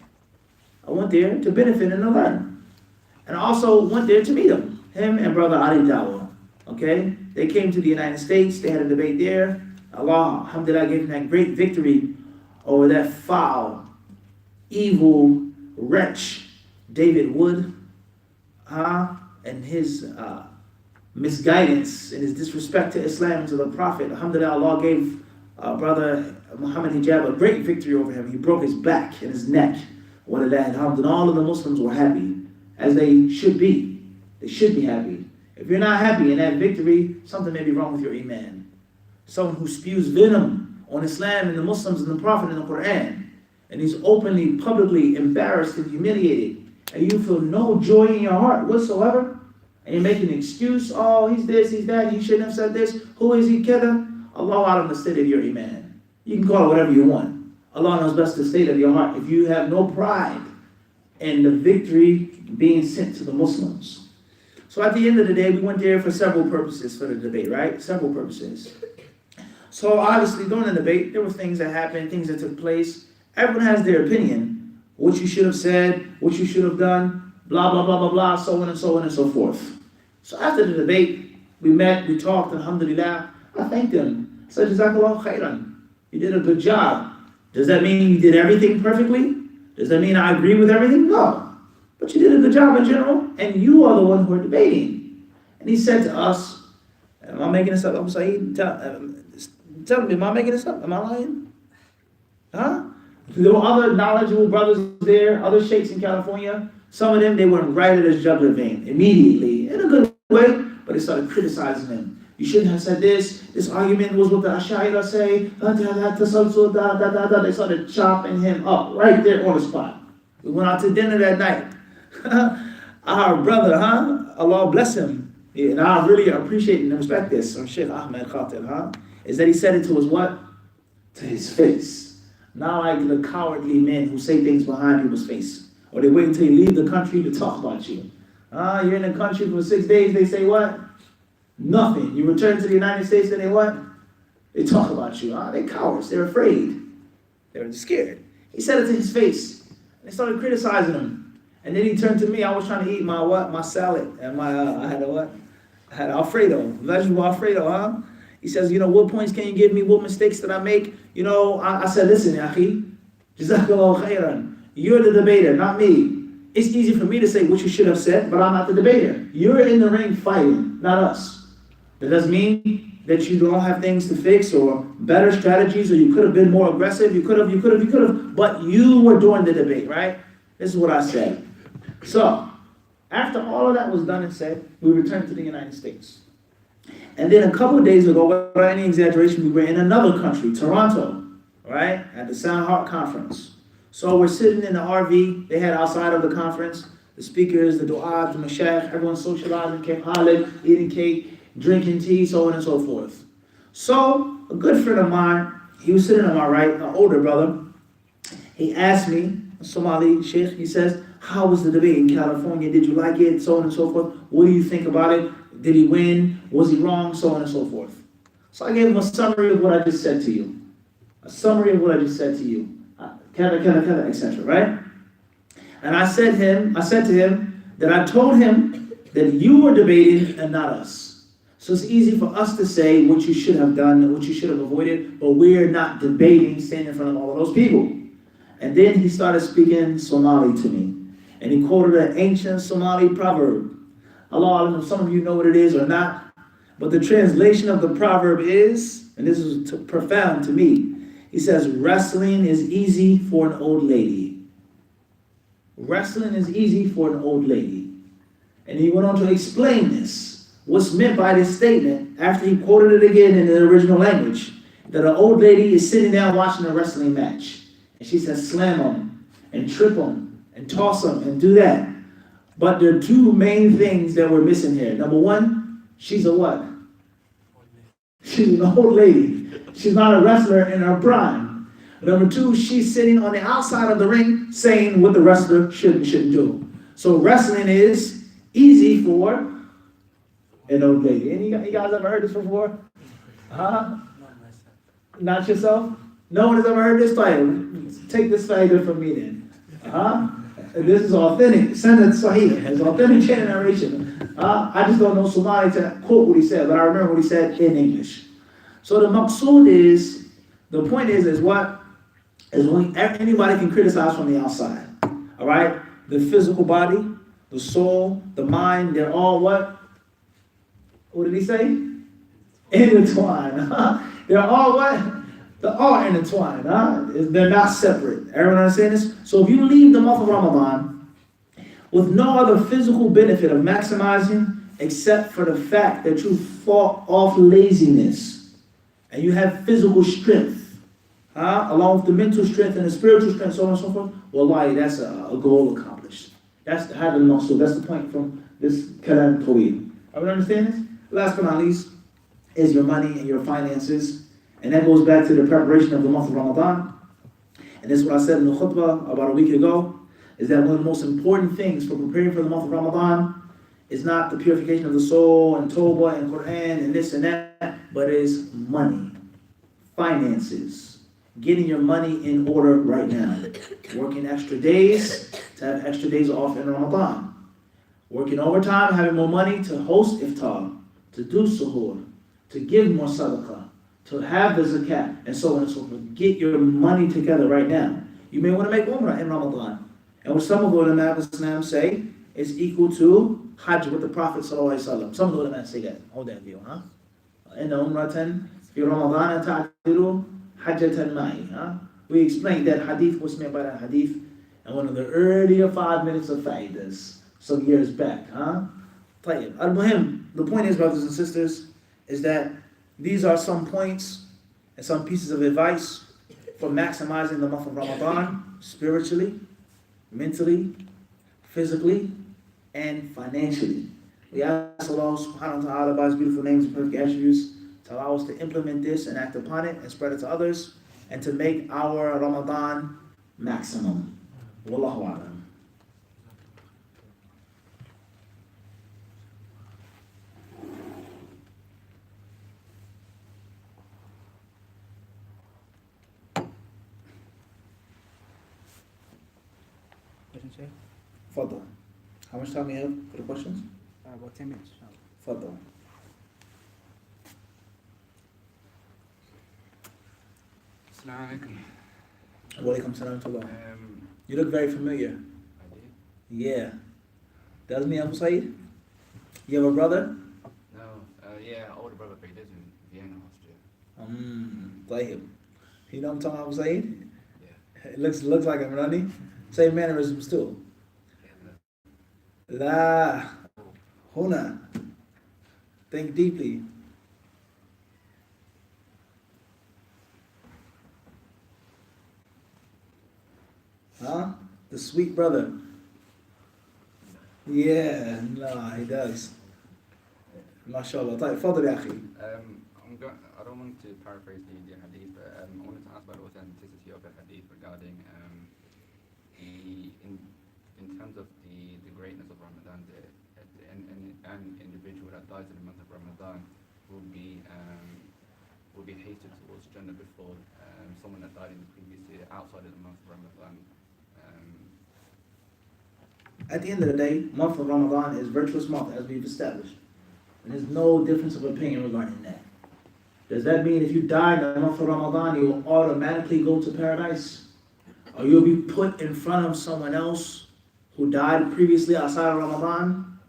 I went there to benefit and to learn. And I also went there to meet him and brother Ali Dawa. Okay? They came to the United States, they had a debate there. Allah, alhamdulillah, gave them that great victory over that foul, evil wretch, David Wood, and his misguidance and his disrespect to Islam and to the Prophet. Alhamdulillah, Allah gave brother Muhammad Hijab a great victory over him. He broke his back and his neck. And all of the Muslims were happy, as they should be. They should be happy. If you're not happy in that victory, something may be wrong with your iman. Someone who spews venom on Islam and the Muslims and the Prophet and the Quran, and he's openly, publicly embarrassed and humiliated, and you feel no joy in your heart whatsoever, and you're making an excuse, oh, he's this, he's that, he shouldn't have said this, who is he, kidda? Allah out of the state of your iman. You can call it whatever you want. Allah knows best the state of your heart. If you have no pride in the victory being sent to the Muslims. So at the end of the day, we went there for several purposes for the debate, right? Several purposes. So obviously during the debate, there were things that happened, things that took place. Everyone has their opinion. What you should have said, what you should have done, blah, blah, blah, blah, blah, so on and so on and so forth. So after the debate, we met, we talked, alhamdulillah. I thanked him. I said, Jazakallah khairan. You did a good job. Does that mean you did everything perfectly? Does that mean I agree with everything? No. But you did a good job in general, and you are the one who are debating. And he said to us, am I making this up? Abu Sa'id, tell me, am I making this up? Am I lying? Huh? There were other knowledgeable brothers there, other sheikhs in California. Some of them, they went right at his jugular vein immediately, in a good way, but they started criticizing him. You shouldn't have said this. This argument was what the Ash'ari say. They started chopping him up right there on the spot. We went out to dinner that night. Our brother, Allah bless him, and I really appreciate and respect this, from Sheikh Ahmed Khatib, is that he said it to his what? To his face. Not like the cowardly men who say things behind people's face. Or they wait until you leave the country to talk about you. You're in the country for 6 days, they say what? Nothing. You return to the United States, and they what? They talk about you. They're cowards. They're afraid. They're scared. He said it to his face. They started criticizing him. And then he turned to me. I was trying to eat my what? My salad. And I had a what? I had Alfredo. Vegetable Alfredo, He says, what points can you give me? What mistakes did I make? I said, listen, Akhi. Jazakallah khairan. You're the debater, not me. It's easy for me to say what you should have said, but I'm not the debater. You're in the ring fighting, not us. That doesn't mean that you don't have things to fix or better strategies, or you could have been more aggressive. You could have, but you were doing the debate, right? This is what I said. So, after all of that was done and said, we returned to the United States. And then a couple of days ago, without any exaggeration, we were in another country, Toronto, right? At the Sound Heart Conference. So we're sitting in the RV they had outside of the conference. The speakers, the du'at, the mashayikh, everyone socializing, cake holiday, eating cake, drinking tea, so on and so forth. So, a good friend of mine, he was sitting on my right, an older brother. He asked me, a Somali sheikh, he says, how was the debate in California? Did you like it? So on and so forth. What do you think about it? Did he win? Was he wrong? So on and so forth. So I gave him a summary of what I just said to you. A summary of what I just said to you. Etc. Right? And I said to him that I told him that you were debating and not us. So it's easy for us to say what you should have done and what you should have avoided, but we're not debating standing in front of all of those people. And then he started speaking Somali to me. And he quoted an ancient Somali proverb. Allah, I don't know if some of you know what it is or not, but the translation of the proverb is, and this is profound to me, he says, wrestling is easy for an old lady. Wrestling is easy for an old lady. And he went on to explain this. What's meant by this statement, after he quoted it again in the original language, that an old lady is sitting down watching a wrestling match. And she says, slam him, and trip him, and toss him, and do that. But there are two main things that we're missing here. Number one, she's a what? She's an old lady. She's not a wrestler in her prime. Number two, she's sitting on the outside of the ring saying what the wrestler should and shouldn't do. So wrestling is easy for an old lady. Any you guys ever heard this before? Huh? Not yourself? No one has ever heard this title. Take this title from me then. This is authentic. Sanad Sahih. It's authentic chain of narration. I just don't know Somali to quote what he said, but I remember what he said in English. So the maqsood is, the point is what? Is when anybody can criticize from the outside. All right? The physical body, the soul, the mind, they're all what? What did he say? Intertwined. They're all what? They're all intertwined. They're not separate. Everyone understand this? So if you leave the month of Ramadan with no other physical benefit of maximizing except for the fact that you fought off laziness and you have physical strength, along with the mental strength and the spiritual strength, so on and so forth, wallahi, that's a goal accomplished. That's the hadith maqsood. That's the point from this kalam tawil. Everyone understand this? Last but not least is your money and your finances. And that goes back to the preparation of the month of Ramadan. And this is what I said in the khutbah about a week ago, is that one of the most important things for preparing for the month of Ramadan is not the purification of the soul and Tawbah and Quran and this and that, but is money, finances, getting your money in order right now. Working extra days to have extra days off in Ramadan. Working overtime, having more money to host iftar, to do suhoor, to give more sadaqah, to have the zakat, and so on and so forth. Get your money together right now. You may want to make umrah in Ramadan. And what some of the ulama of Islam say is equal to Hajj with the Prophet sallallahu alaihi wasallam. Some of the ulama say that. Hold that view, Inna umratan fi Ramadan ta'dilu hajjatan ma'i. We explained that hadith, what's meant by that hadith, and one of the earlier 5 minutes of fa'idas some years back. Al-Muhim, the point is, brothers and sisters, is that these are some points and some pieces of advice for maximizing the month of Ramadan spiritually, mentally, physically, and financially. We ask Allah subhanahu wa ta'ala by His beautiful names and perfect attributes to allow us to implement this and act upon it and spread it to others and to make our Ramadan maximum. Wallahu a'lam. Fadal. How much time do you have for the questions? About 10 minutes. Fadal. Assalamu alaikum. Wa alaikum salam wa rahmatullah. You look very familiar. I did? Yeah. That's me, Abu Saeed? You have a brother? No, yeah, older طيب. You know what I'm talking about, Saeed? Yeah. It looks like I'm running. Same mannerisms too. La, huna. Think deeply. Huh? The sweet brother. Yeah, no, he does. MashaAllah. طيب, فضل يا أخي. I don't want to paraphrase the hadith, but I wanted to ask about the authenticity of the hadith regarding in terms of the greatness of Ramadan. An individual that dies in the month of Ramadan will be hated towards Jannah before someone that died in the previous year outside of the month of Ramadan. At the end of the day, month of Ramadan is virtuous month, as we've established. And there's no difference of opinion regarding that. Does that mean if you die in the month of Ramadan, you will automatically go to paradise? Or you'll be put in front of someone else who died previously outside of Ramadan?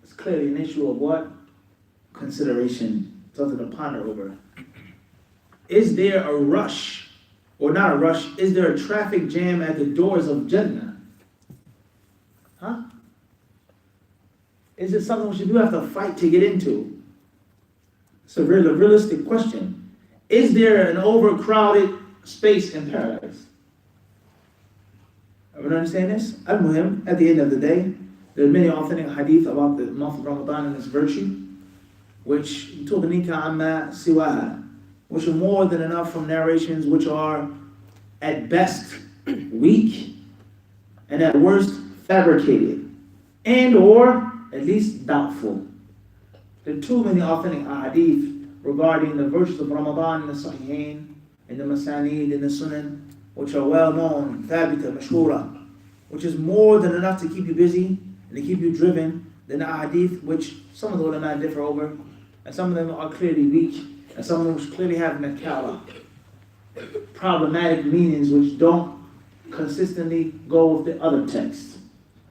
It's clearly an issue of what? Consideration, something to ponder over. Is there a rush, or not a rush, is there a traffic jam at the doors of Jannah? Huh? Is it something which you do have to fight to get into? It's a realistic question. Is there an overcrowded space in paradise? Everyone understand this? Al-Muhim, at the end of the day, there are many authentic hadith about the month of Ramadan and its virtue, which تُغْنِكَ عَمَّا سِوَاهَا, which are more than enough from narrations which are at best weak and at worst fabricated and or at least doubtful. There are too many authentic hadith regarding the virtues of Ramadan in the Sahihain, in the Masanid, in the Sunan, which are well known, thabita, mashhura, which is more than enough to keep you busy and to keep you driven than the hadith which some of the ulama differ over, and some of them are clearly weak, and some of them which clearly have nakala, problematic meanings which don't consistently go with the other texts.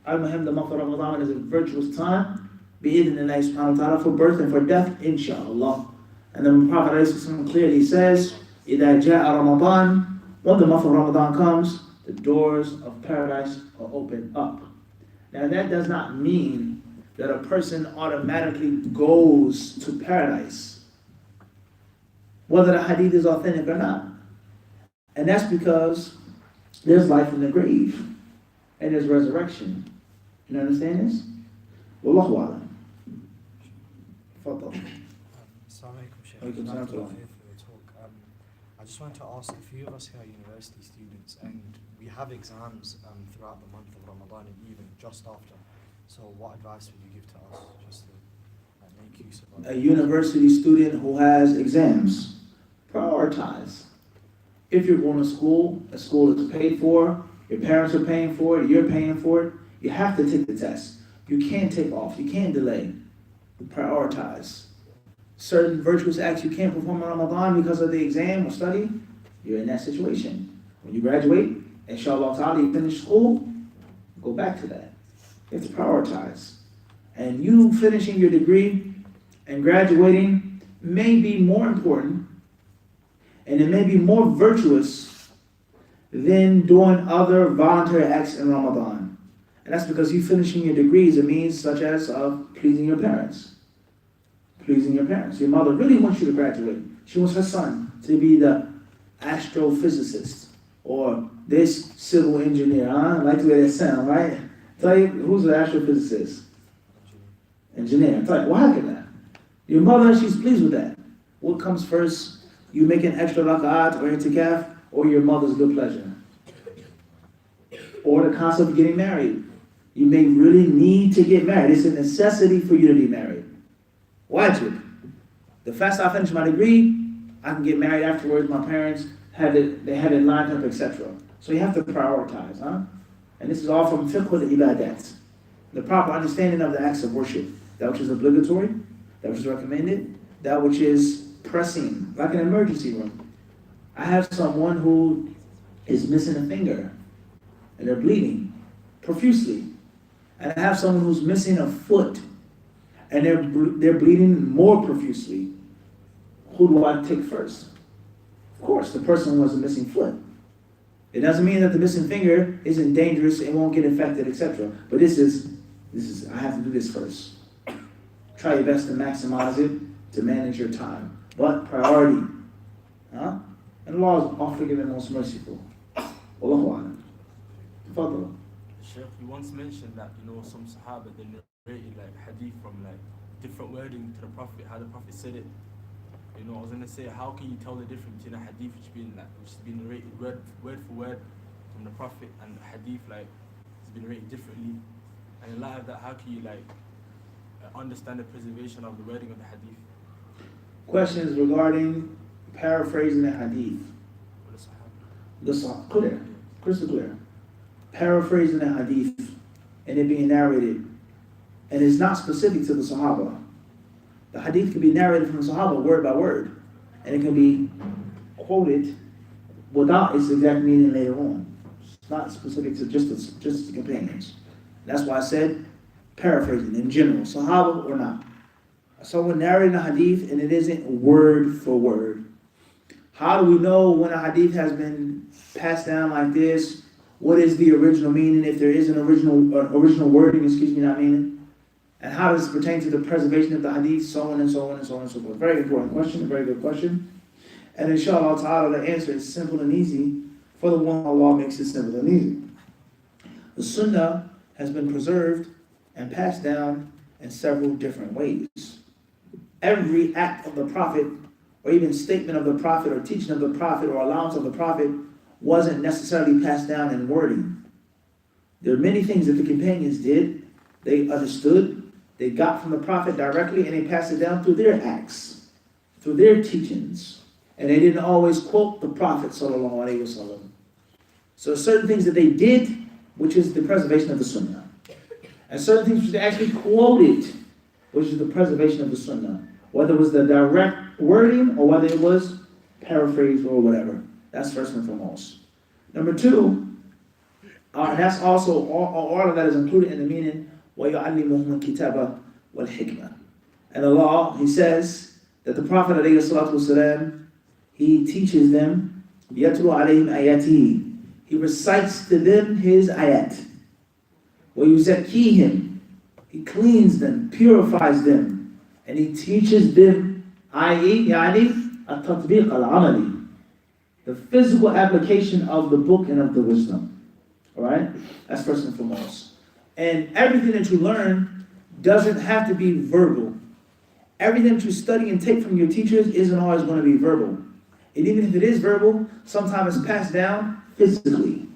Al-Muhim, the month of Ramadan is a virtuous time, bi-idhnillahi subhanahu wa ta'ala, for birth and for death, inshaAllah. And the Prophet ﷺ clearly says, إِذَا جَاءَ Ramadan, when the month of Ramadan comes, the doors of paradise are opened up. Now that does not mean that a person automatically goes to paradise, whether the hadith is authentic or not. And that's because there's life in the grave and there's resurrection. You understand this? Wallahu a'lam. Fadal. Assalamu alaikum, Shaykh. Alaikum salam. For the talk. I just wanted to ask, a few of us here are university students and we have exams throughout the month of Ramadan and even just after. So what advice would you give to us just to make use of our A university student who has exams, prioritize. If you're going to school, a school is paid for, your parents are paying for it, you're paying for it, you have to take the test. You can't take off, you can't delay. Prioritize. Certain virtuous acts you can't perform in Ramadan because of the exam or study, you're in that situation. When you graduate, inshallah ta'ala, you finish school, go back to that. You have to prioritize. And you finishing your degree and graduating may be more important, and it may be more virtuous than doing other voluntary acts in Ramadan. And that's because you finishing your degree is a means such as of pleasing your parents. Pleasing your parents. Your mother really wants you to graduate. She wants her son to be the astrophysicist or this civil engineer. I like the way that sounds, right? Tell you, who's the astrophysicist? Engineer. Tell you, why can that? Your mother, she's pleased with that. What comes first? You make an extra rak'at or itikaf, or your mother's good pleasure? Or the concept of getting married. You may really need to get married. It's a necessity for you to be married. Wajib. The faster I finish my degree, I can get married afterwards. My parents have it lined up, etc. So you have to prioritize, huh? And this is all from fiqh al-ibadat. The proper understanding of the acts of worship. That which is obligatory, that which is recommended, that which is pressing, like an emergency room. I have someone who is missing a finger and they're bleeding profusely. And I have someone who's missing a foot and they're bleeding more profusely. who do I take first? Of course, the person who has a missing foot. It doesn't mean that the missing finger isn't dangerous and won't get infected, etc. But this is, I have to do this first. Try your best to maximize it, to manage your time. But priority. Huh? And Allah is all forgiving and most merciful. Wallahu a'lam. Tafadhal. Sheikh, you once mentioned that, some Sahaba, they narrated like hadith from like different wording to the Prophet, how the Prophet said it. I was gonna say, how can you tell the difference between a hadith which has been narrated word for word from the Prophet and a hadith like has been narrated differently? And in light of that, how can you understand the preservation of the wording of the hadith? Questions regarding paraphrasing the hadith. For the Sahaba. Clear, crystal clear. Paraphrasing the hadith and it being narrated, and it's not specific to the Sahaba. The hadith can be narrated from the Sahaba word by word, and it can be quoted without its exact meaning later on. It's not specific to just the companions. That's why I said paraphrasing in general, Sahaba or not. Someone narrating a hadith and it isn't word for word. How do we know when a hadith has been passed down like this? What is the original meaning, if there is an original wording, not meaning? And how does it pertain to the preservation of the hadith, so on and so on and so on and so forth. Very important question, a very good question. And inshallah ta'ala, the answer is simple and easy for the one Allah makes it simple and easy. The sunnah has been preserved and passed down in several different ways. Every act of the Prophet, or even statement of the Prophet, or teaching of the Prophet, or allowance of the Prophet, wasn't necessarily passed down in wording. There are many things that the companions did, they understood, they got from the Prophet directly, and they passed it down through their acts, through their teachings. And they didn't always quote the Prophet sallallahu alaihi wasallam. So certain things that they did, which is the preservation of the Sunnah. And certain things which they actually quoted, which is the preservation of the Sunnah. Whether it was the direct wording or whether it was paraphrased or whatever. That's first and foremost. Number two, and that's also, all of that is included in the meaning, وَيُعَلِّمُهُمُ الْكِتَابَ وَالْحِكْمَةِ. And Allah, He says that the Prophet ﷺ, he teaches them, يَتْلُو عَلَيْهِمْ آيَاتِهِ. He recites to them His ayat. وَيُزَكِّيهِمْ. He cleans them, purifies them, and He teaches them, i.e., التطبيق العملي, the physical application of the book and of the wisdom. Alright? That's first and foremost. And everything that you learn doesn't have to be verbal. Everything that you study and take from your teachers isn't always going to be verbal. And even if it is verbal, sometimes it's passed down physically.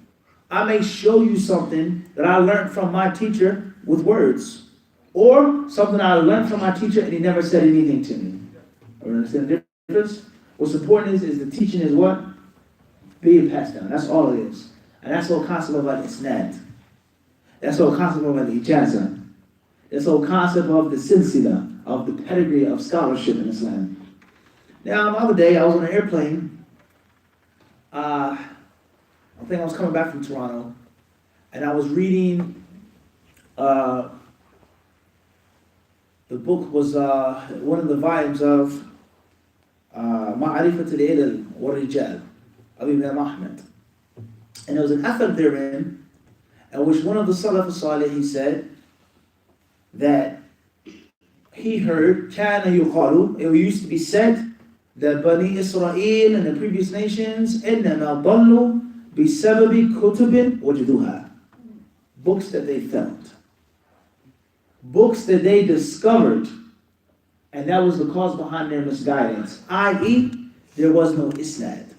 I may show you something that I learned from my teacher with words. Or something I learned from my teacher and he never said anything to me. You understand the difference? What's important is the teaching is what? Being passed down. That's all it is. And that's the whole concept of al-isnad. That's the whole concept of al-ijazah. That's the whole concept of the silsila, of the pedigree of scholarship in Islam. Now, the other day, I was on an airplane. I think I was coming back from Toronto. And I was reading, the book was one of the volumes of Ma'arifat al-Ilal wa Rijal, of Imam Ahmed. And there was an athar therein, in which one of the Salaf al-Salih, he said that he heard, كَانَ يُقَالُ, it used to be said that Bani Israel and the previous nations, إِنَّمَا ضَلُّوا بِسَبَبِ كُتُبٍ وَجَدُوهَا, books that they found, books that they discovered, and that was the cause behind their misguidance, i.e., there was no isnad,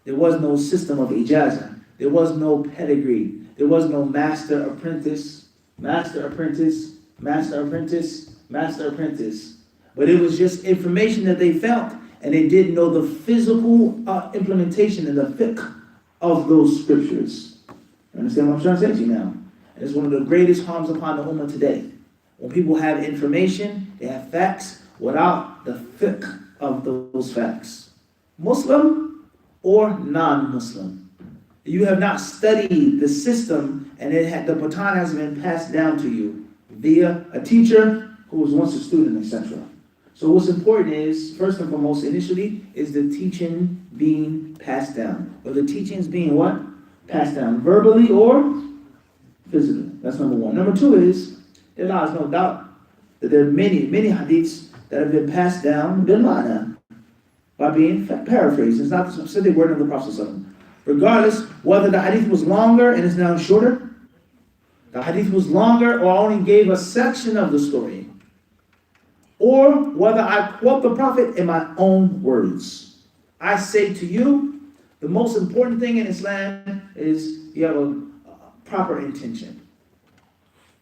there was no system of ijazah, there was no pedigree, there was no master apprentice, master apprentice, master apprentice, master apprentice. But it was just information that they felt, and they didn't know the physical implementation and the fiqh of those scriptures. You understand what I'm trying to say to you now? And it's one of the greatest harms upon the ummah today. When people have information, they have facts, without the fiqh of those facts. Muslim or non-Muslim. You have not studied the system, and the baton has been passed down to you via a teacher who was once a student, etc. So what's important is, first and foremost, initially, is the teaching being passed down. Or the teachings being what? Passed down, verbally or physically. That's number one. Number two is, there lies no doubt that there are many, many hadiths that have been passed down bil ma'na, by being paraphrased. It's not the specific word of the Prophet ﷺ. Regardless, whether the hadith was longer and is now shorter, the hadith was longer or only gave a section of the story, or whether I quote the Prophet in my own words. I say to you, the most important thing in Islam is you have a proper intention.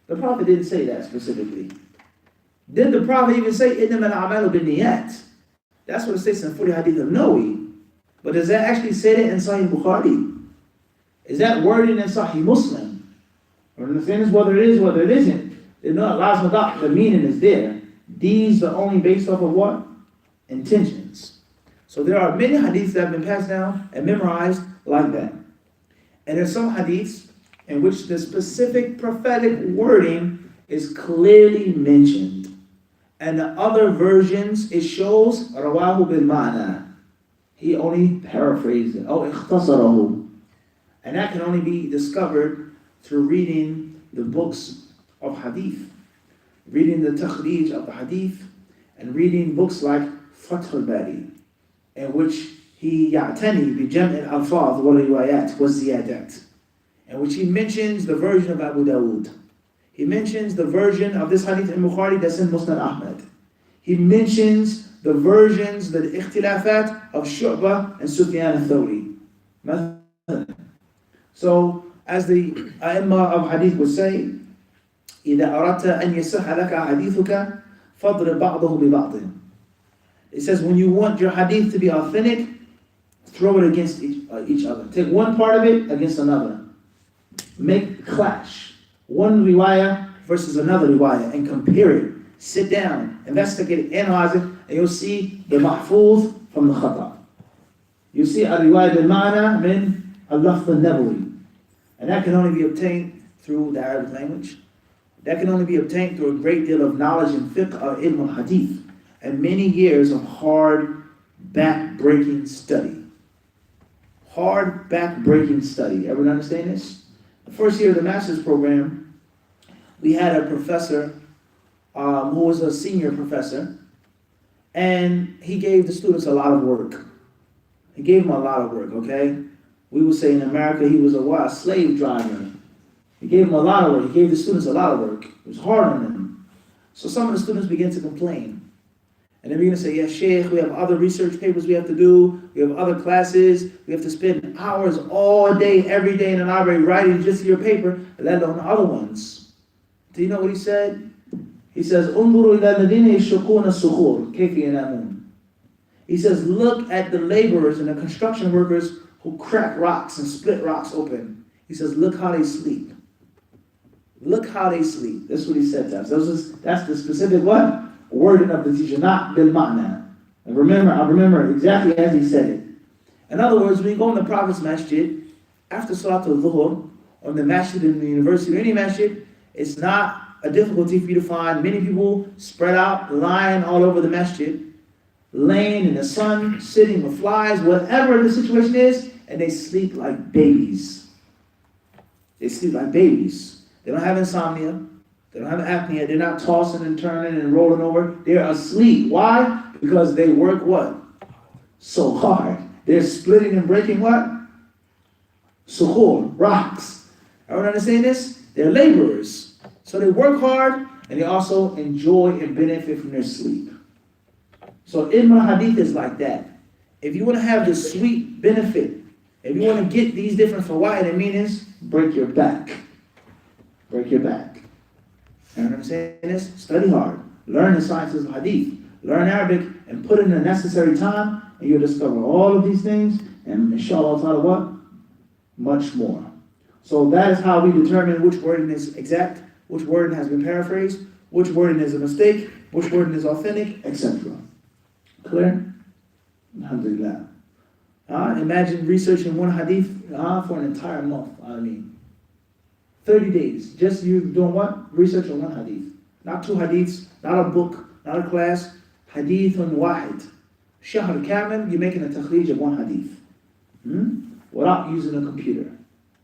The Prophet didn't say that specifically. Did the Prophet even say, إِنَّمَا الْأَعْمَالُ بِالنِّيَّاتِ? That's what it says in 40 hadith of Nawawi. But does that actually say that in Sahih Bukhari? Is that worded in Sahih Muslim? Or understand this, whether it is, whether it isn't. The meaning is there. These are only based off of what? Intentions. So there are many hadiths that have been passed down and memorized like that. And there's some hadiths in which the specific prophetic wording is clearly mentioned. And the other versions, it shows rawahu bil ma'na. He only paraphrased it. Oh, ikhtasarahu. And that can only be discovered through reading the books of hadith, reading the takhrij of the hadith, and reading books like Fath al-Bari, in which he ya'tani bi jam' al-alfaz wa riwayat wa ziyadat, in which he mentions the version of Abu Dawood. He mentions the version of this hadith in Bukhari that's in Musnad Ahmad. He mentions the versions, the ikhtilafat of Shu'bah and Sufyan al-Thawri. So, as the A'imma of hadith would say, إِذَا أَرَدْتَ أَنْ يَصِحَّ لَكَ حَدِيثُكَ فَاضْرِبْ بَعْضَهُ بِبَعْضٍ. It says, when you want your hadith to be authentic, throw it against each other. Take one part of it against another. Make clash. One riwayah versus another riwayah, and compare it. Sit down, investigate it, analyze it, and you'll see the mahfuz from the khata. You'll see a riwayah bil ma'na min al-lafz al-nabawi. And that can only be obtained through the Arabic language. That can only be obtained through a great deal of knowledge in fiqh or ilm al-hadith, and many years of hard, back-breaking study. Hard, back-breaking study. Everyone understand this? The first year of the master's program, we had a professor who was a senior professor, and he gave the students a lot of work. He gave them a lot of work, okay? We would say in America he was a slave driver. He gave them a lot of work. He gave the students a lot of work. It was hard on them. So some of the students began to complain. And they began to say, yeah, Sheikh, we have other research papers we have to do. We have other classes. We have to spend hours all day, every day in the library writing just your paper, let alone the other ones. Do you know what he said? He says, "Unzuru ila alladhina yashquna as-sukhur, kayfa yanamun." He says, look at the laborers and the construction workers who crack rocks and split rocks open. He says, look how they sleep. Look how they sleep. That's what he said to us. That's the specific what? Wording of the teacher, not bil ma'na. And I remember exactly as he said it. In other words, when you go in the Prophet's Masjid, after Salatul Dhuhr, on the Masjid in the university or any Masjid, it's not a difficulty for you to find many people spread out, lying all over the Masjid, laying in the sun, sitting with flies, whatever the situation is, and they sleep like babies. They sleep like babies. They don't have insomnia. They don't have apnea. They're not tossing and turning and rolling over. They're asleep. Why? Because they work what? So hard. They're splitting and breaking what? Sukhur, rocks. Everyone understand this? They're laborers. So they work hard and they also enjoy and benefit from their sleep. So ilm al-hadith is like that. If you want to have the sweet benefit, if you want to get these different fawaid and meanings, break your back. Break your back. And what I'm saying is, study hard. Learn the sciences of hadith. Learn Arabic and put in the necessary time, and you'll discover all of these things, and inshallah ta'ala what? Much more. So that is how we determine which wording is exact, which wording has been paraphrased, which wording is a mistake, which wording is authentic, etc. Clear? Alhamdulillah. Imagine researching one hadith for an entire month. 30 days. Just you doing what? Research on one hadith. Not two hadiths, not a book, not a class. Hadithun wahid. Shahr kamil, you're making a takhrij of one hadith. Without using a computer.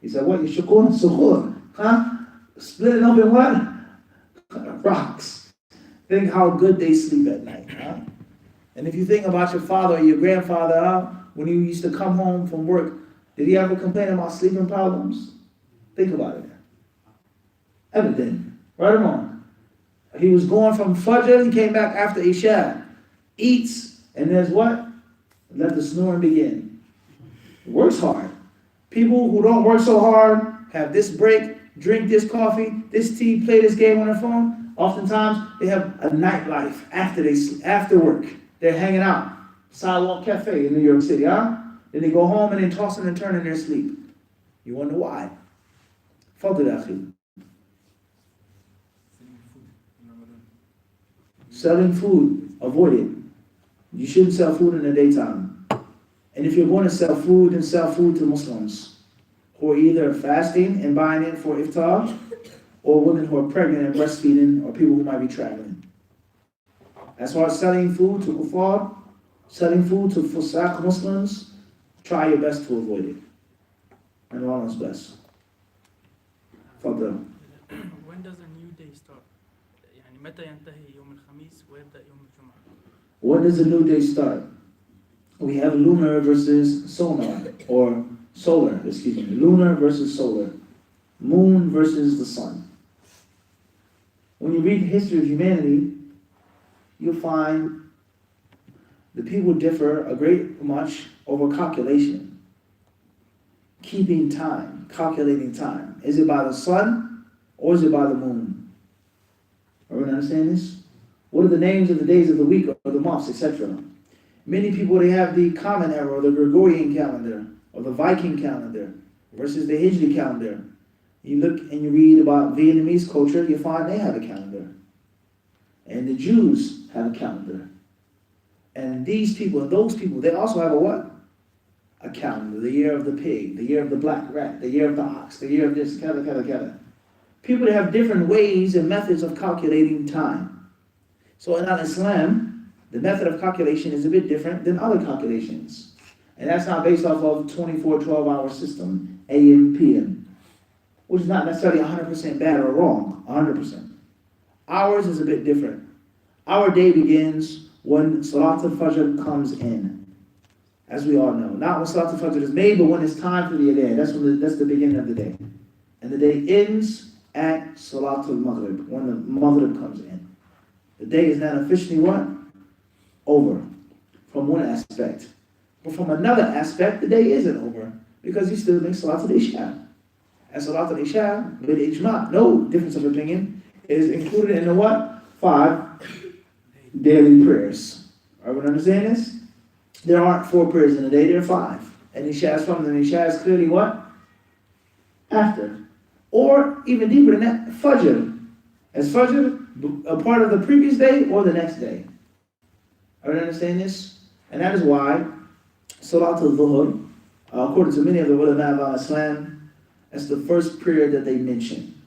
He said, what? You shukur? Sukur. Huh? Split it up in what? Rocks. Think how good they sleep at night. Huh? And if you think about your father or your grandfather, when he used to come home from work, did he ever complain about sleeping problems? Think about it. Ever did. Right or wrong? He was going from Fajr, he came back after Isha, eats, and there's what? Let the snoring begin. Works hard. People who don't work so hard have this break, drink this coffee, this tea, play this game on their phone. Oftentimes they have a nightlife after work. They're hanging out. Sidewalk Cafe in New York City, huh? Then they go home and then tossing and turning in their sleep. You wonder why? Fadl akhi. Selling food, avoid it. You shouldn't sell food in the daytime. And if you're going to sell food, then sell food to Muslims who are either fasting and buying it for iftar, or women who are pregnant and breastfeeding, or people who might be traveling. As far as selling food to kuffar, selling food to fusaq Muslims, try your best to avoid it. And Allah knows best. Fadl. When does a new day start? يعني متى ينتهي يوم الخميس ويبدأ يوم الجمعة? When does a new day start? We have lunar versus solar, or solar, excuse me. Lunar versus solar. Moon versus the sun. When you read the history of humanity, you'll find the people differ a great much over calculation. Keeping time, calculating time. Is it by the sun or is it by the moon? Everyone understand this? What are the names of the days of the week or the months, etc.? Many people, they have the common era, or the Gregorian calendar, or the Viking calendar, versus the Hijri calendar. You look and you read about Vietnamese culture, you find they have a calendar. And the Jews have a calendar. And these people and those people, they also have a what? A calendar. The year of the pig, the year of the black rat, the year of the ox, the year of this, kada. People that have different ways and methods of calculating time. So in Islam, the method of calculation is a bit different than other calculations. And that's not based off of 24, 12-hour system, AM, PM, which is not necessarily 100% bad or wrong, 100%. Ours is a bit different. Our day begins when Salat al-Fajr comes in, as we all know. Not when Salat al-Fajr is made, but when it's time for the day. That's the beginning of the day. And the day ends at Salat al-Maghrib, when the Maghrib comes in. The day is then officially what? Over, from one aspect. But from another aspect, the day isn't over, because you still make Salat al-Isha. And Salat al-Isha, with ijma, no difference of opinion, is included in the what? 5 daily prayers. Everyone understand this? There aren't 4 prayers in a day, there are 5. And Isha is from them. Isha is clearly what? After. Or, even deeper than that, Fajr. Is Fajr a part of the previous day or the next day? Everyone understand this? And that is why Salat al-Dhuhr, according to many of the ulama of Islam, that's the first prayer that they mention.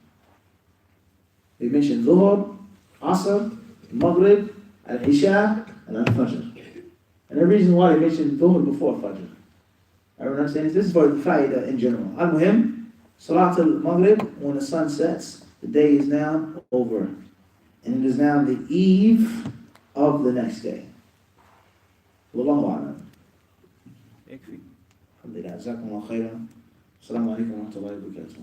They mention Dhuhr, Asr, Maghrib, Al-Isha, and Al-Fajr. And the reason why they mention Dhuhr before Fajr. Everyone understand this? This is for the Faidah in general. Al-Muhim, Salat al-Maghrib, when the sun sets, the day is now over. And it is now the eve of the next day. Wallahu a'lam. يكفي. الحمد لله. جزاكم الله خيرا. السلام عليكم ورحمة الله وبركاته.